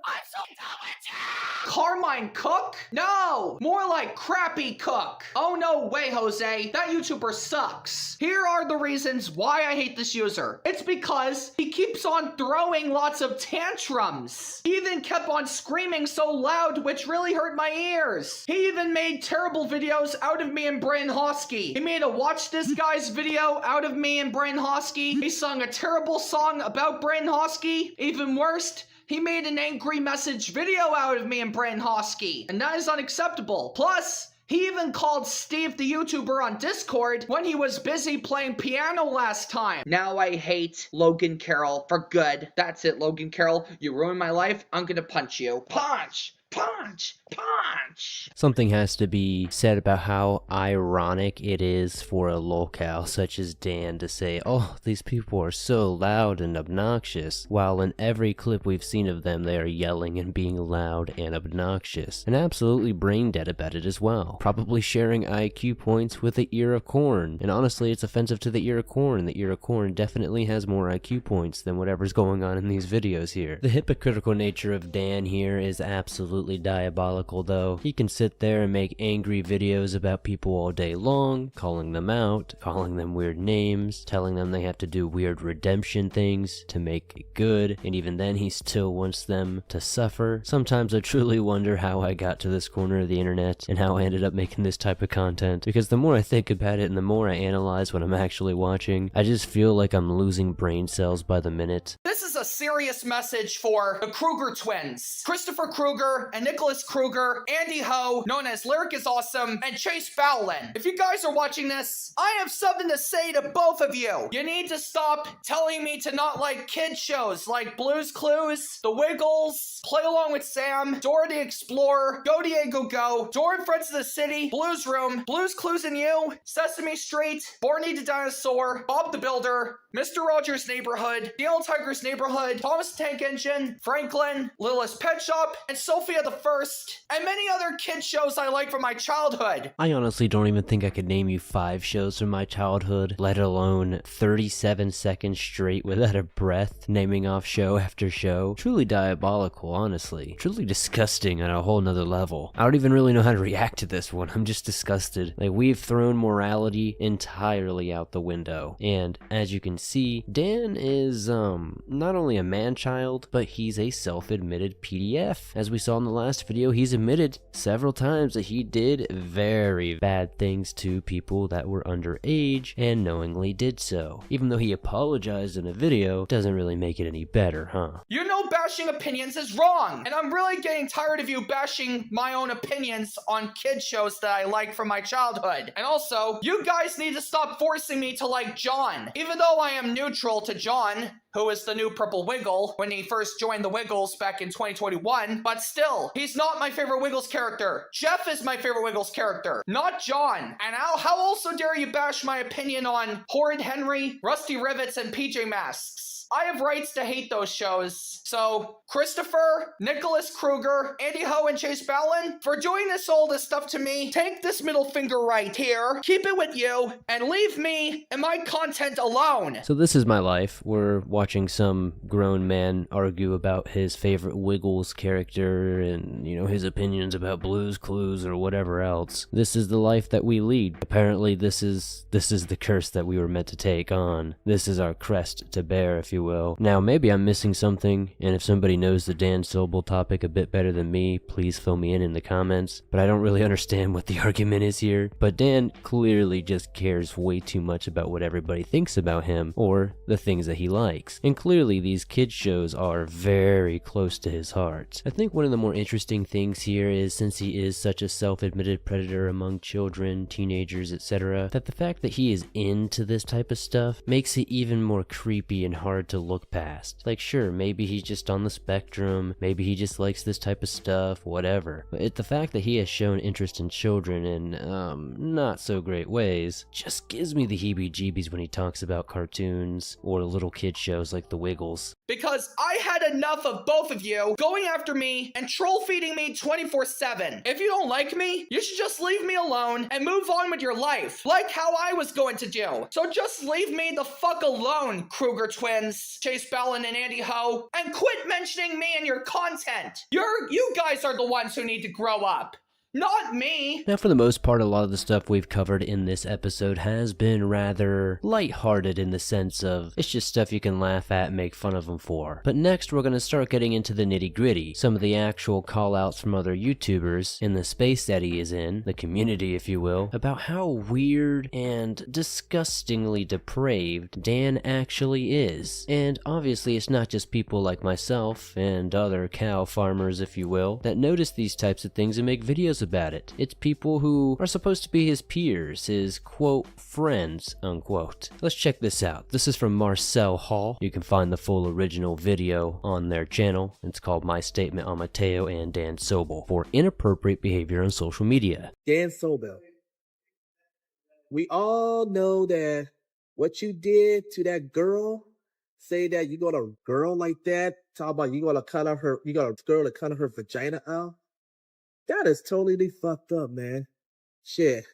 I'm so done with you! Carmine Cook? No! More like Crappy Cook. Oh no way, Jose. That YouTuber sucks. Here are the reasons why I hate this user. It's because he keeps on throwing lots of tantrums. He even kept on screaming so loud, which really hurt my ears. He even made terrible videos out of me and Brian Hosky. He made a watch this guy's video out of me and Brian Hosky. He sung a terrible song about Brian Hosky. Even worse, he made an angry message video out of me and Brian Hosky, and that is unacceptable. Plus, he even called Steve the YouTuber on Discord when he was busy playing piano last time. Now I hate Logan Carroll for good. That's it, Logan Carroll. You ruined my life. I'm gonna punch you. Punch! Punch! Punch! Something has to be said about how ironic it is for a lolcow such as Dan to say, oh, these people are so loud and obnoxious, while in every clip we've seen of them they are yelling and being loud and obnoxious, and absolutely brain dead about it as well. Probably sharing IQ points with the ear of corn, and honestly it's offensive to the ear of corn. The ear of corn definitely has more IQ points than whatever's going on in these videos here. The hypocritical nature of Dan here is absolutely diabolical though. He can sit there and make angry videos about people all day long, calling them out, calling them weird names, telling them they have to do weird redemption things to make it good, and even then he still wants them to suffer. Sometimes I truly wonder how I got to this corner of the internet and how I ended up making this type of content, because the more I think about it and the more I analyze what I'm actually watching, I just feel like I'm losing brain cells by the minute. This is a serious message for the Kruger twins. Christopher Kruger and Nicholas Kruger, Andy Ho, known as Lyric is Awesome, and Chase Fallon. If you guys are watching this, I have something to say to both of you. You need to stop telling me to not like kid shows like Blue's Clues, The Wiggles, Play Along with Sam, Dora the Explorer, Go Diego Go, Dora and Friends of the City, Blues Room, Blues Clues and You, Sesame Street, Barney the Dinosaur, Bob the Builder, Mr. Rogers' Neighborhood, The Old Tiger's Neighborhood, Thomas the Tank Engine, Franklin, Littlest Pet Shop, and Sophia the First, and many other kid shows I like from my childhood. I honestly don't even think I could name you 5 shows from my childhood, let alone 37 seconds straight without a breath, naming off show after show. Truly diabolical, honestly. Truly disgusting on a whole nother level. I don't even really know how to react to this one. I'm just disgusted. Like, we've thrown morality entirely out the window. And as you can see, Dan is, not only a man-child, but he's a self-admitted PDF. As we saw in the last video, he's admitted several times that he did very bad things to people that were underage and knowingly did so. Even though he apologized in a video, doesn't really make it any better, huh? You know bashing opinions is wrong, and I'm really getting tired of you bashing my own opinions on kid shows that I like from my childhood. And also, you guys need to stop forcing me to like John. Even though I am neutral to John, who is the new Purple Wiggle when he first joined the Wiggles back in 2021, but still, he's not my favorite Wiggles character. Jeff is my favorite Wiggles character, not John. And how also dare you bash my opinion on Horrid Henry, Rusty Rivets, and PJ Masks? I have rights to hate those shows. So, Christopher, Nicholas Kruger, Andy Ho, and Chase Fallon, for doing all this stuff to me, take this middle finger right here, keep it with you, and leave me and my content alone. So this is my life. We're watching some grown man argue about his favorite Wiggles character and, you know, his opinions about Blue's Clues or whatever else. This is the life that we lead. Apparently this is the curse that we were meant to take on. This is our crest to bear, if you will. Now, maybe I'm missing something, and if somebody knows the Dan Sohl topic a bit better than me, please fill me in the comments, but I don't really understand what the argument is here. But Dan clearly just cares way too much about what everybody thinks about him, or the things that he likes. And clearly these kids shows are very close to his heart. I think one of the more interesting things here is, since he is such a self-admitted predator among children, teenagers, etc., that the fact that he is into this type of stuff makes it even more creepy and hard to look past. Like, sure, maybe he's just on the spectrum, maybe he just likes this type of stuff, whatever. But the fact that he has shown interest in children in, not so great ways, just gives me the heebie-jeebies when he talks about cartoons or little kid shows like The Wiggles. Because I had enough of both of you going after me and troll feeding me 24/7. If you don't like me, you should just leave me alone and move on with your life, like how I was going to do. So just leave me the fuck alone, Kruger twins, Chase Fallon and Andy Ho, and quit mentioning me in your content. You guys are the ones who need to grow up. Not me! Now, for the most part, a lot of the stuff we've covered in this episode has been rather lighthearted in the sense of it's just stuff you can laugh at and make fun of them for. But next, we're going to start getting into the nitty-gritty, some of the actual call-outs from other YouTubers in the space that he is in, the community if you will, about how weird and disgustingly depraved Dan actually is. And obviously, it's not just people like myself and other cow farmers, if you will, that notice these types of things and make videos about it. It's people who are supposed to be his peers, his quote friends unquote. Let's check this out. This is from Marcel Hall. You can find the full original video on their channel. It's called My Statement on Mateo and Dan Sohl for inappropriate behavior on social media. Dan Sobel, we all know that what you did to that girl, say that you got a girl like that, talk about you got a girl to cut her vagina out. That is totally fucked up, man. Shit.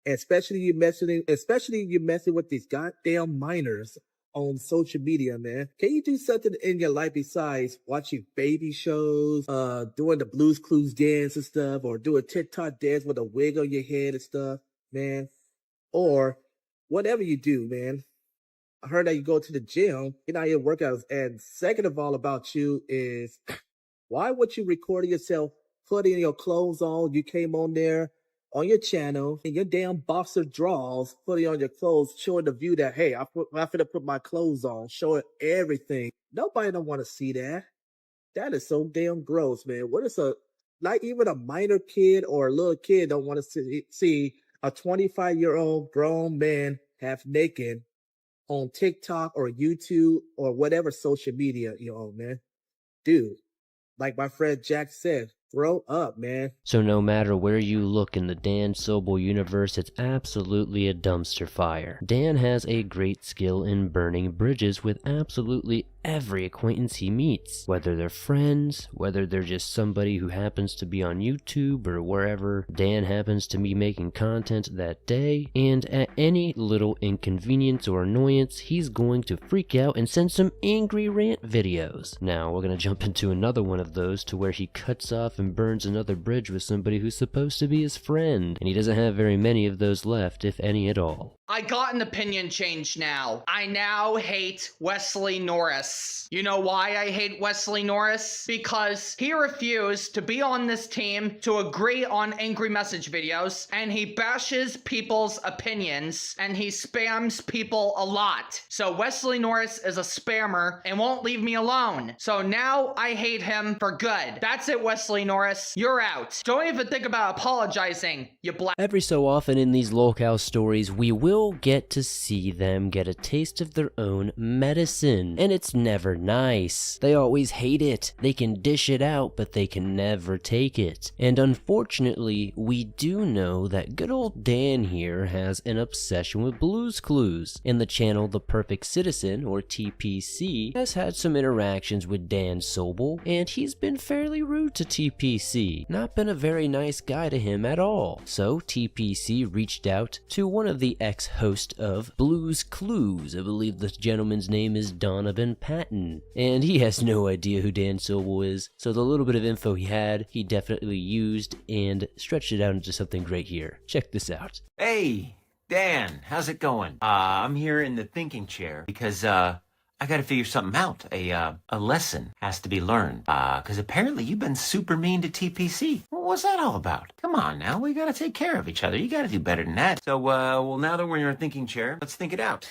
And especially you messing with these goddamn minors on social media, man. Can you do something in your life besides watching baby shows, doing the Blues Clues dance and stuff, or doing TikTok dance with a wig on your head and stuff, man? Or whatever you do, man. I heard that you go to the gym, you're not here workouts. And second of all about you is why would you record yourself putting your clothes on? You came on there on your channel in your damn boxer drawers, putting on your clothes, showing the view that, hey, I'm finna put my clothes on, showing everything. Nobody don't want to see that. That is so damn gross, man. What is like even a minor kid or a little kid don't want to see a 25-year-old grown man half naked on TikTok or YouTube or whatever social media you own, man. Dude, like my friend Jack said, grow up, man. So no matter where you look in the Dan Sohl universe, it's absolutely a dumpster fire. Dan has a great skill in burning bridges with absolutely every acquaintance he meets, whether they're friends, whether they're just somebody who happens to be on YouTube or wherever Dan happens to be making content that day, and at any little inconvenience or annoyance, he's going to freak out and send some angry rant videos. Now, we're gonna jump into another one of those to where he cuts off and burns another bridge with somebody who's supposed to be his friend, and he doesn't have very many of those left, if any at all. I got an opinion change now. I now hate Wesley Norris. You know why I hate Wesley Norris? Because he refused to be on this team to agree on angry message videos, and he bashes people's opinions, and he spams people a lot. So Wesley Norris is a spammer and won't leave me alone. So now I hate him for good. That's it, Wesley Norris. You're out. Don't even think about apologizing, you black. Every so often in these locale stories, we will get to see them get a taste of their own medicine, and it's never nice. They always hate it. They can dish it out, but they can never take it. And unfortunately, we do know that good old Dan here has an obsession with Blues Clues, and the channel The Perfect Citizen, or TPC, has had some interactions with Dan Sohl, and he's been fairly rude to TPC, not been a very nice guy to him at all. So TPC reached out to one of the ex-hosts of Blues Clues. I believe the gentleman's name is Donovan Payton, and he has no idea who Dan Sohl is, so the little bit of info he had, he definitely used and stretched it out into something great here. Check this out. Hey, Dan, how's it going? I'm here in the thinking chair because, I gotta figure something out. A lesson has to be learned. Cause apparently you've been super mean to TPC. What's that all about? Come on now, we gotta take care of each other. You gotta do better than that. So, well, now that we're in our thinking chair, let's think it out.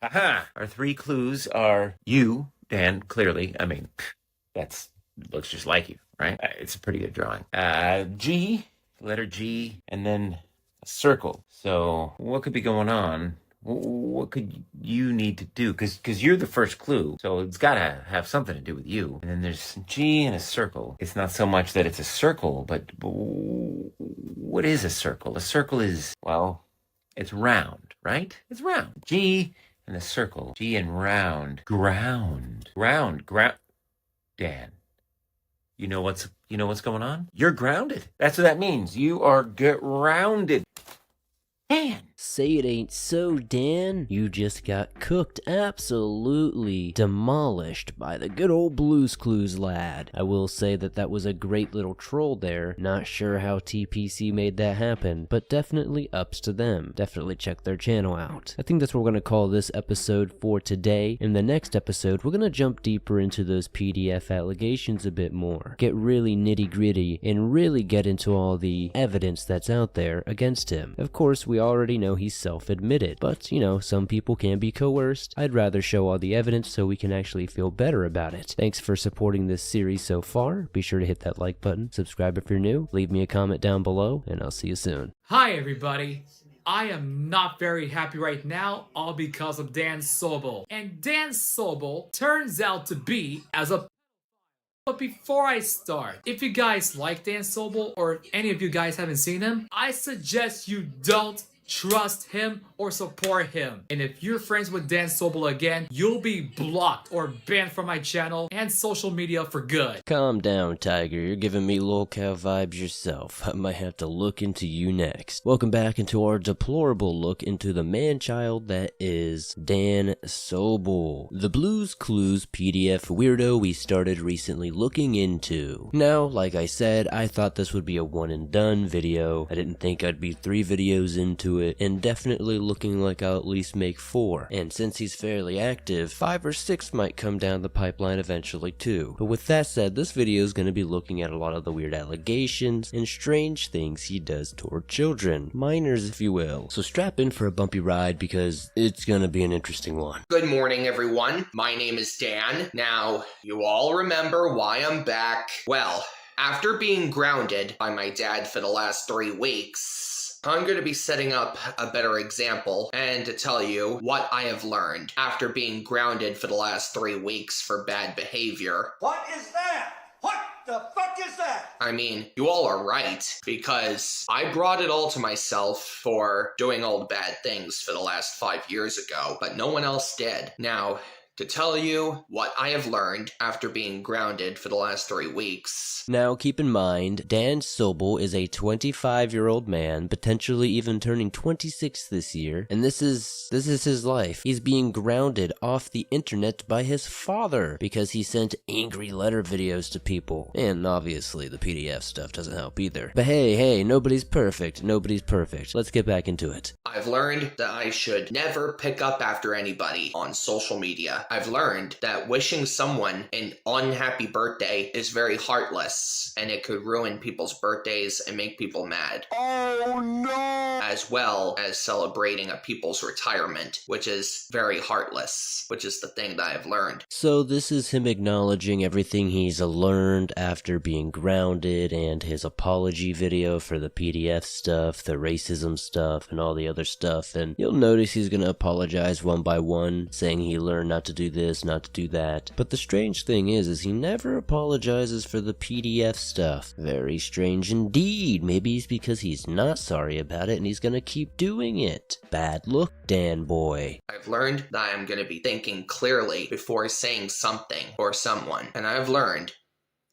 Aha! Our three clues are you, Dan, clearly. I mean, looks just like you, right? It's a pretty good drawing. G, letter G, and then a circle. So, what could be going on? What could you need to do? Because you're the first clue, so it's got to have something to do with you. And then there's G and a circle. It's not so much that it's a circle, but what is a circle? A circle is, well, it's round, right? It's round. G and a circle. G and round. Ground. Dan, you know what's going on? You're grounded. That's what that means. You are grounded. Dan. Say it ain't so, Dan. You just got cooked, absolutely demolished by the good old Blues Clues lad. I will say that that was a great little troll there. Not sure how TPC made that happen, but definitely ups to them. Definitely check their channel out. I think that's what we're going to call this episode for today. In the next episode, we're going to jump deeper into those PDF allegations a bit more. Get really nitty gritty and really get into all the evidence that's out there against him. Of course, we already know he's self-admitted, but you know, some people can be coerced. I'd rather show all the evidence so we can actually feel better about it. Thanks for supporting this series so far. Be sure to hit that like button, subscribe if you're new, leave me a comment down below, and I'll see you soon. Hi everybody. I am not very happy right now, all because of Dan Sohl. And Dan Sohl turns out to be as a. But before I start, if you guys like Dan Sohl or any of you guys haven't seen him, I suggest you don't trust him or support him. And if you're friends with Dan Sohl again, you'll be blocked or banned from my channel and social media for good. Calm down, Tiger. You're giving me lolcow vibes yourself. I might have to look into you next. Welcome back into our deplorable look into the man-child that is Dan Sohl, the Blue's Clues PDF weirdo we started recently looking into. Now, like I said, I thought this would be a one and done video. I didn't think I'd be 3 videos into it, and definitely looking like I'll at least make 4. And since he's fairly active, 5 or 6 might come down the pipeline eventually too. But with that said, this video is going to be looking at a lot of the weird allegations and strange things he does toward children, minors if you will. So strap in for a bumpy ride because it's going to be an interesting one. Good morning, everyone. My name is Dan. Now, you all remember why I'm back. Well, after being grounded by my dad for the last 3 weeks, I'm going to be setting up a better example and to tell you what I have learned after being grounded for the last 3 weeks for bad behavior. What is that? What the fuck is that? I mean, you all are right, because I brought it all to myself for doing all the bad things for the last 5 years ago, but no one else did. Now, to tell you what I have learned after being grounded for the last 3 weeks. Now keep in mind, Dan Sohl is a 25-year-old man, potentially even turning 26 this year, and this is his life. He's being grounded off the internet by his father because he sent angry letter videos to people. And obviously the PDF stuff doesn't help either. But hey, nobody's perfect. Nobody's perfect. Let's get back into it. I've learned that I should never pick up after anybody on social media. I've learned that wishing someone an unhappy birthday is very heartless, and it could ruin people's birthdays and make people mad. Oh no! As well as celebrating a people's retirement, which is very heartless, which is the thing that I've learned. So this is him acknowledging everything he's learned after being grounded and his apology video for the PDF stuff, the racism stuff, and all the other stuff. And you'll notice he's gonna apologize one by one, saying he learned not to do this, not to do that. But the strange thing is he never apologizes for the PDF stuff. Very strange indeed. Maybe it's because he's not sorry about it and he's gonna keep doing it. Bad look, Dan boy. I've learned that I'm gonna be thinking clearly before saying something or someone. And I've learned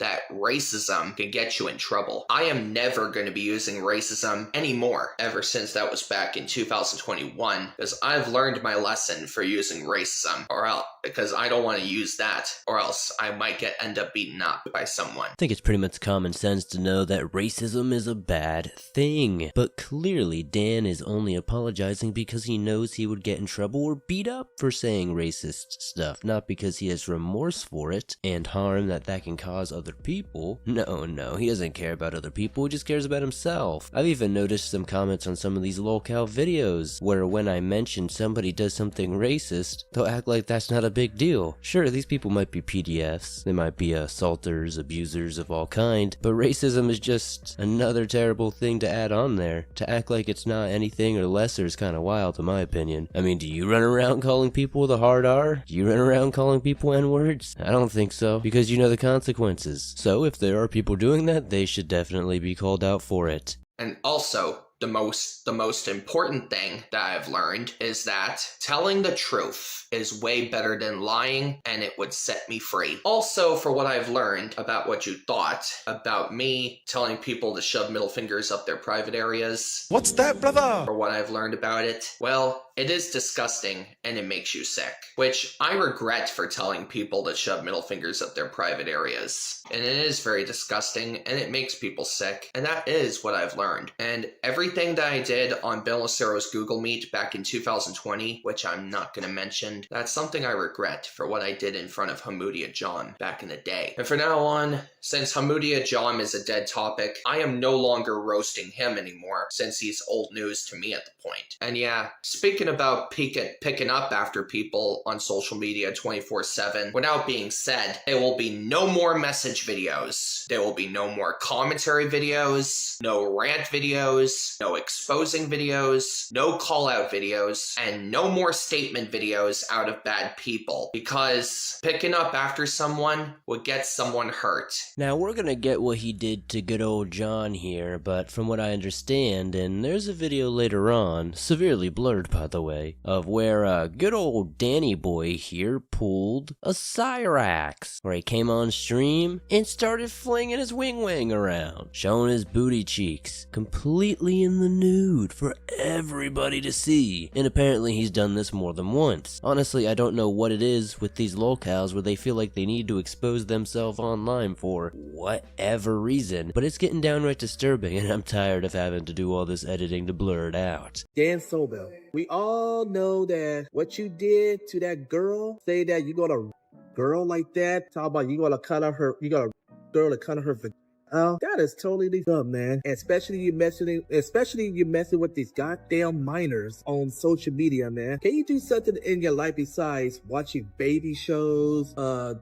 that racism can get you in trouble. I am never going to be using racism anymore ever since that was back in 2021, because I've learned my lesson for using racism, or else because I don't want to use that, or else I might end up beaten up by someone. I think it's pretty much common sense to know that racism is a bad thing, but clearly Dan is only apologizing because he knows he would get in trouble or beat up for saying racist stuff, not because he has remorse for it and harm that can cause other people. No, he doesn't care about other people, he just cares about himself. I've even noticed some comments on some of these lolcow videos where when I mention somebody does something racist, they'll act like that's not a big deal. Sure, these people might be PDFs, they might be assaulters, abusers of all kind, but racism is just another terrible thing to add on there. To act like it's not anything or lesser is kind of wild in my opinion. I mean, do you run around calling people with a hard R? Do you run around calling people N-words? I don't think so, because you know the consequences. So if there are people doing that, they should definitely be called out for it. And also, the most important thing that I've learned is that telling the truth is way better than lying, and it would set me free. Also, for what I've learned about what you thought about me telling people to shove middle fingers up their private areas. What's that, brother? For what I've learned about it, well, it is disgusting and it makes you sick, which I regret for telling people to shove middle fingers up their private areas. And it is very disgusting and it makes people sick, and that is what I've learned. And everything that I did on Ben Lucero's Google Meet back in 2020, which I'm not going to mention, that's something I regret for what I did in front of Hamudia John back in the day. And from now on, since Hamudia John is a dead topic, I am no longer roasting him anymore, since he's old news to me at the point. And yeah, speaking about picking up after people on social media 24/7, without being said, there will be no more message videos. There will be no more commentary videos, no rant videos, no exposing videos, no call-out videos, and no more statement videos out of bad people, because picking up after someone would get someone hurt. Now, we're gonna get what he did to good old John here, but from what I understand, and there's a video later on, severely blurred by the way, of where good old Danny boy here pulled a Cyrax, where he came on stream and started flinging his wing-wang around, showing his booty cheeks, completely in the nude for everybody to see, and apparently he's done this more than once. Honestly, I don't know what it is with these lolcows where they feel like they need to expose themselves online for whatever reason, but it's getting downright disturbing, and I'm tired of having to do all this editing to blur it out. Dan Sohl. We all know that what you did to that girl, say that you got a girl like that, talk about you gonna cut out her, you got a girl to cut out her vagina. That is totally dumb, man. Especially you messing with these goddamn minors on social media, man. Can you do something in your life besides watching baby shows,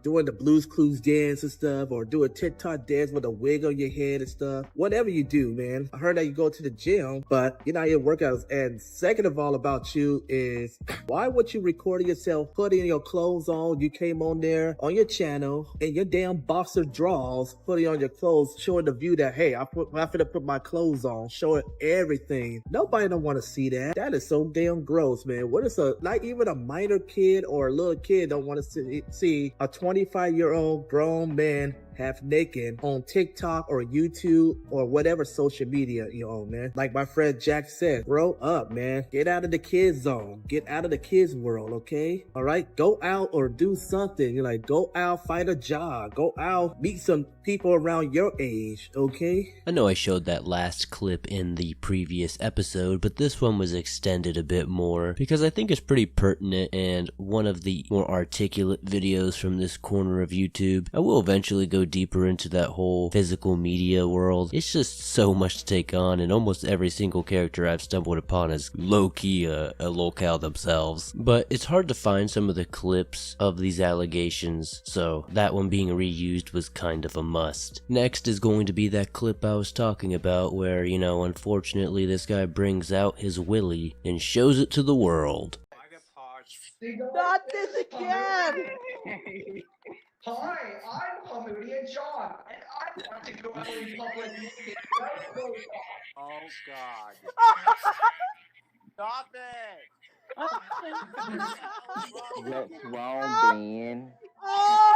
doing the Blues Clues dance and stuff, or do a TikTok dance with a wig on your head and stuff? Whatever you do, man. I heard that you go to the gym, but you're not in workouts. And second of all about you is, why would you record yourself putting your clothes on? You came on there on your channel in your damn boxer drawers, putting on your clothes, showing the view that, hey, I'm finna put my clothes on, showing everything. Nobody don't want to see that. That is so damn gross, man. What is not even a minor kid or a little kid don't want to see a 25-year-old grown man half naked on TikTok or YouTube or whatever social media you own, man. Like my friend Jack said, grow up, man. Get out of the kids zone. Get out of the kids world, okay? All right? Go out or do something. You're like, go out, find a job. Go out, meet some people around your age, okay? I know I showed that last clip in the previous episode, but this one was extended a bit more because I think it's pretty pertinent and one of the more articulate videos from this corner of YouTube. I will eventually go deeper into that whole physical media world. It's just so much to take on, and almost every single character I've stumbled upon is low-key a locale themselves. But it's hard to find some of the clips of these allegations, so that one being reused was kind of a must. Next is going to be that clip I was talking about where, you know, unfortunately this guy brings out his willy and shows it to the world. Not this again! Hi, I'm comedian John, and I want to go out in public and get Oh God. Stop it! What's wrong, Ben? Oh,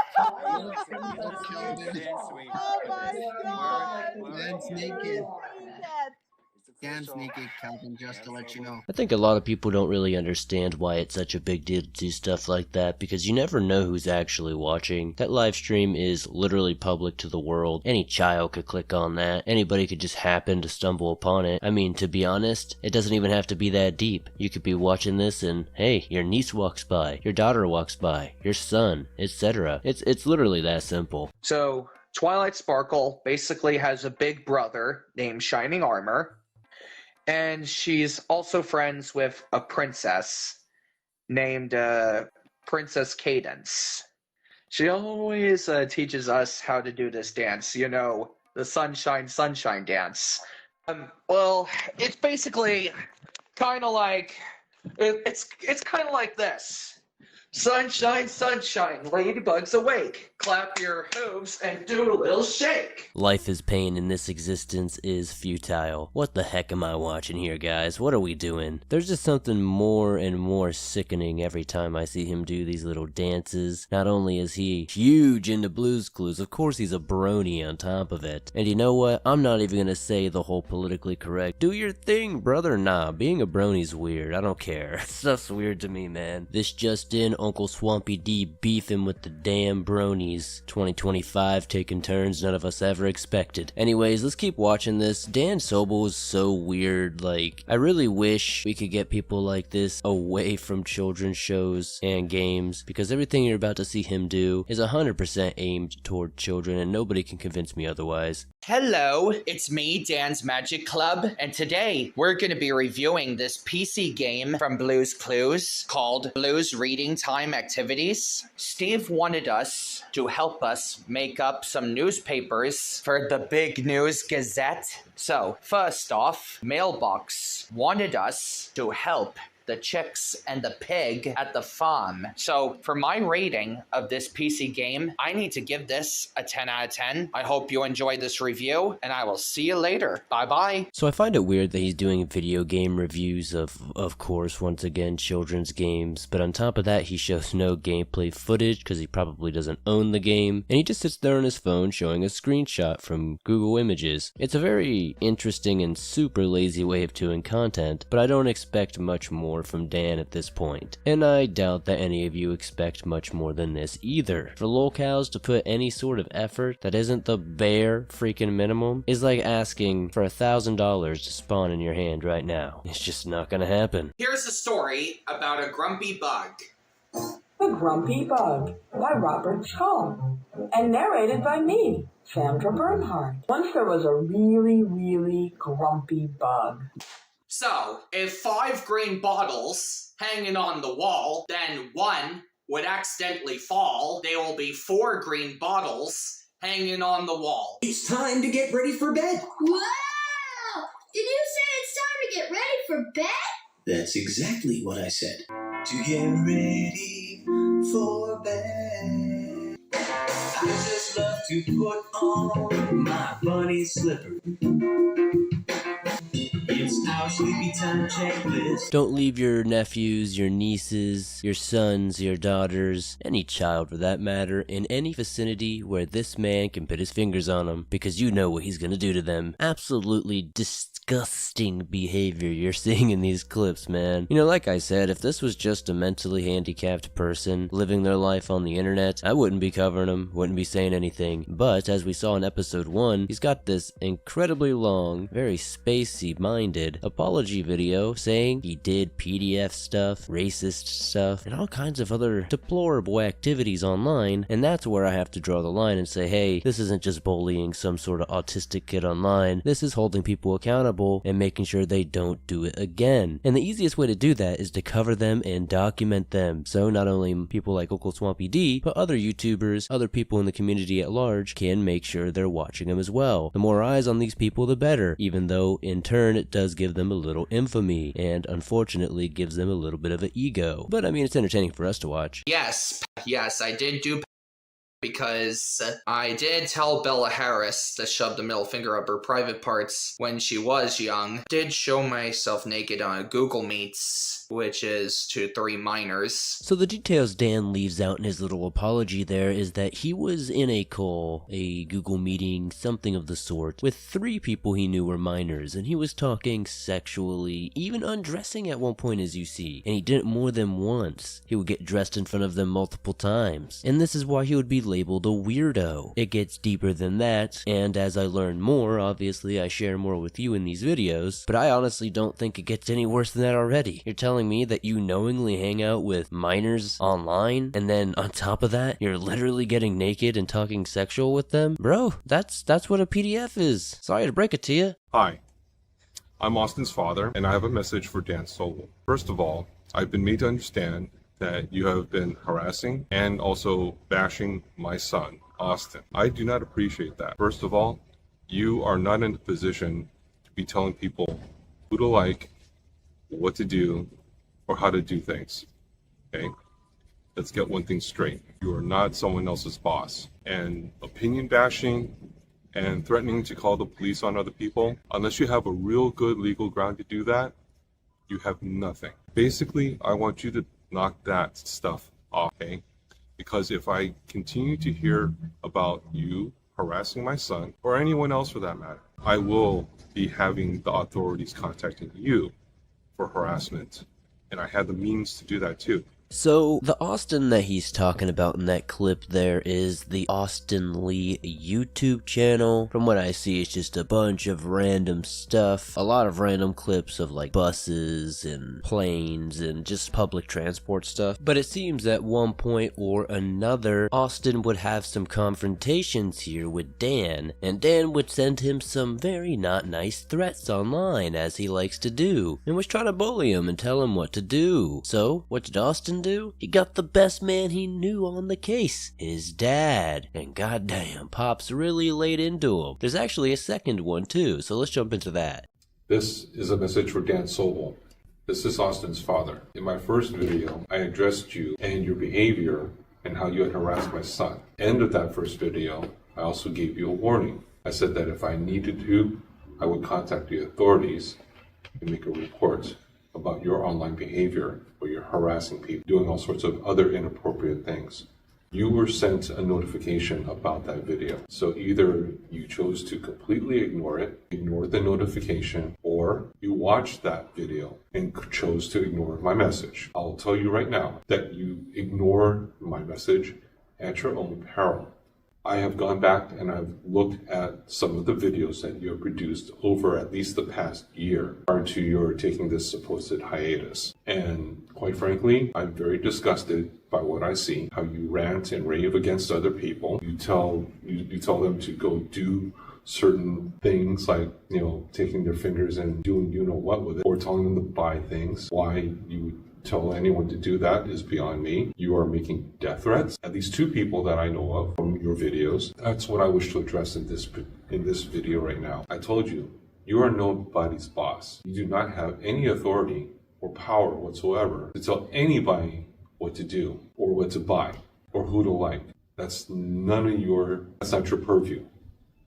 Oh my God! Dan's naked. Dan's naked, Calvin, just to let you know. I think a lot of people don't really understand why it's such a big deal to do stuff like that, because you never know who's actually watching. That live stream is literally public to the world. Any child could click on that. Anybody could just happen to stumble upon it. I mean, to be honest, it doesn't even have to be that deep. You could be watching this and, hey, your niece walks by, your daughter walks by, your son, etc. It's literally that simple. So, Twilight Sparkle basically has a big brother named Shining Armor, and she's also friends with a princess named Princess Cadence. She always teaches us how to do this dance, you know, the sunshine dance. Well, it's basically kind of like, it's kind of like this. Sunshine, sunshine, ladybugs awake. Clap your hooves and do a little shake. Life is pain and this existence is futile. What the heck am I watching here, guys? What are we doing? There's just something more and more sickening every time I see him do these little dances. Not only is he huge into Blues Clues, of course he's a brony on top of it. And you know what? I'm not even gonna say the whole politically correct, do your thing, brother. Nah, being a brony's weird. I don't care. Stuff's weird to me, man. This just in, Uncle Swampy D beefing with the damn bronies. 2025 taking turns none of us ever expected. Anyways, let's keep watching this. Dan Sohl is so weird. Like, I really wish we could get people like this away from children's shows and games, because everything you're about to see him do is 100% aimed toward children, and nobody can convince me otherwise. Hello, it's me, Dan's Magic Club, and today we're going to be reviewing this PC game from Blues Clues called Blues Reading Time time activities. Steve wanted us to help us make up some newspapers for the Big News Gazette. So, first off, Mailbox wanted us to help the chicks and the pig at the farm. So for my rating of this PC game, I need to give this a 10 out of 10. I hope you enjoyed this review, and I will see you later. Bye-bye. So I find it weird that he's doing video game reviews of course, once again, children's games, but on top of that, he shows no gameplay footage because he probably doesn't own the game, and he just sits there on his phone showing a screenshot from Google Images. It's a very interesting and super lazy way of doing content, but I don't expect much more from Dan at this point. And I doubt that any of you expect much more than this either. For lolcows to put any sort of effort that isn't the bare freaking minimum is like asking for $1,000 to spawn in your hand right now. It's just not gonna happen. Here's a story about a grumpy bug. The Grumpy Bug by Robert Schull and narrated by me, Sandra Bernhardt. Once there was a really grumpy bug. So, if 5 green bottles hanging on the wall, then one would accidentally fall, there will be 4 green bottles hanging on the wall. It's time to get ready for bed. Wow! Did you say it's time to get ready for bed? That's exactly what I said. To get ready for bed. I just love to put on my bunny slippers. It's our sleepy time checklist. Don't leave your nephews, your nieces, your sons, your daughters, any child for that matter, in any vicinity where this man can put his fingers on them, because you know what he's gonna do to them. Absolutely disgusting behavior you're seeing in these clips, man. You know, like I said, if this was just a mentally handicapped person living their life on the internet, I wouldn't be covering him, wouldn't be saying anything. But as we saw in episode 1, he's got this incredibly long, very spacey minded apology video saying he did PDF stuff, racist stuff, and all kinds of other deplorable activities online, and that's where I have to draw the line and say, hey, this isn't just bullying some sort of autistic kid online, this is holding people accountable and making sure they don't do it again. And the easiest way to do that is to cover them and document them, so not only people like Uncle Swampy D, but other YouTubers, other people in the community at large can make sure they're watching them as well. The more eyes on these people, the better, even though in turn it does give them a little infamy, and unfortunately gives them a little bit of an ego. But I mean, it's entertaining for us to watch. Yes, I did do because I did tell Bella Harris to shove the middle finger up her private parts when she was young. Did show myself naked on a Google Meets, which is to 3 minors. So the details Dan leaves out in his little apology there is that he was in a call, a Google meeting, something of the sort, with 3 people he knew were minors, and he was talking sexually, even undressing at one point as you see, and he did it more than once. He would get dressed in front of them multiple times, and this is why he would be labeled a weirdo. It gets deeper than that, and as I learn more, obviously I share more with you in these videos, but I honestly don't think it gets any worse than that already. You're telling me that you knowingly hang out with minors online, and then on top of that, you're literally getting naked and talking sexual with them? Bro, that's what a PDF is. Sorry to break it to you. Hi, I'm Austin's father, and I have a message for Dan Sohl. First of all, I've been made to understand that you have been harassing and also bashing my son, Austin. I do not appreciate that. First of all, you are not in a position to be telling people who to like, what to do, or how to do things, okay? Let's get one thing straight. You are not someone else's boss. And opinion bashing and threatening to call the police on other people, unless you have a real good legal ground to do that, you have nothing. Basically, I want you to knock that stuff off, okay? Because if I continue to hear about you harassing my son, or anyone else for that matter, I will be having the authorities contacting you for harassment. And I had the means to do that too. So, the Austin that he's talking about in that clip there is the Austin Lee YouTube channel. From what I see, it's just a bunch of random stuff. A lot of random clips of like buses and planes and just public transport stuff. But it seems at one point or another, Austin would have some confrontations here with Dan. And Dan would send him some very not nice threats online, as he likes to do. And was trying to bully him and tell him what to do. So, what did Austin man do? He got the best man he knew on the case, his dad. And goddamn, Pops really laid into him. There's actually a second one too, so let's jump into that. This is a message for Dan Sohl. This is Austin's father. In my first video, I addressed you and your behavior and how you had harassed my son. End of that first video, I also gave you a warning. I said that if I needed to, I would contact the authorities and make a report about your online behavior where you're harassing people, doing all sorts of other inappropriate things. You were sent a notification about that video. So either you chose to completely ignore it, ignore the notification, or you watched that video and chose to ignore my message. I'll tell you right now that you ignore my message at your own peril. I have gone back and I've looked at some of the videos that you have produced over at least the past year prior to your taking this supposed hiatus. And quite frankly, I'm very disgusted by what I see, how you rant and rave against other people. You tell them to go do certain things like, taking their fingers and doing what with it, or telling them to buy things. Why you would tell anyone to do that is beyond me. You are making death threats. At least 2 people that I know of from your videos. That's what I wish to address in this video right now. I told you, you are nobody's boss. You do not have any authority or power whatsoever to tell anybody what to do or what to buy or who to like. That's not your purview.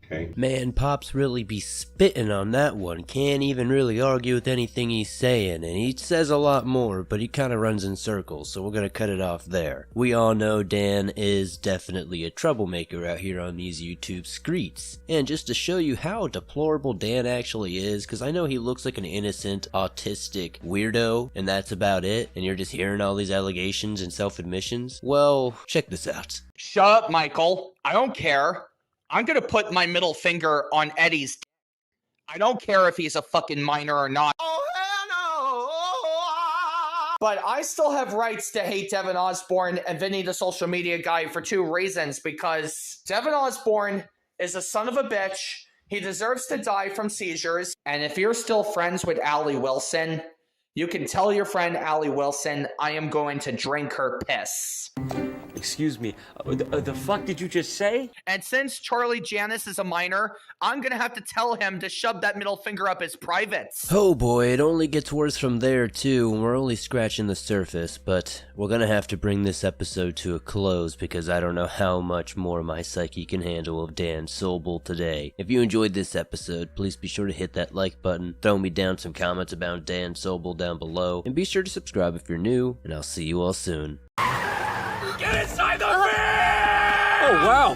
Okay. Man, Pops really be spitting on that one. Can't even really argue with anything he's saying, and he says a lot more, but he kind of runs in circles, so we're gonna cut it off there. We all know Dan is definitely a troublemaker out here on these YouTube streets. And just to show you how deplorable Dan actually is, because I know he looks like an innocent, autistic weirdo, and that's about it, and you're just hearing all these allegations and self-admissions, well, check this out. Shut up, Michael. I don't care. I'm gonna put my middle finger on Eddie's. I don't care if he's a fucking minor or not. Oh, hell no! But I still have rights to hate Devin Osborne and Vinny the social media guy for 2 reasons. Because Devin Osborne is a son of a bitch. He deserves to die from seizures. And if you're still friends with Allie Wilson, you can tell your friend Allie Wilson, I am going to drink her piss. Excuse me, the fuck did you just say? And since Charlie Janis is a minor, I'm gonna have to tell him to shove that middle finger up his privates. Oh boy, it only gets worse from there too, and we're only scratching the surface, but we're gonna have to bring this episode to a close because I don't know how much more my psyche can handle of Dan Sohl today. If you enjoyed this episode, please be sure to hit that like button, throw me down some comments about Dan Sohl down below, and be sure to subscribe if you're new, and I'll see you all soon. Get inside the van! Oh, wow.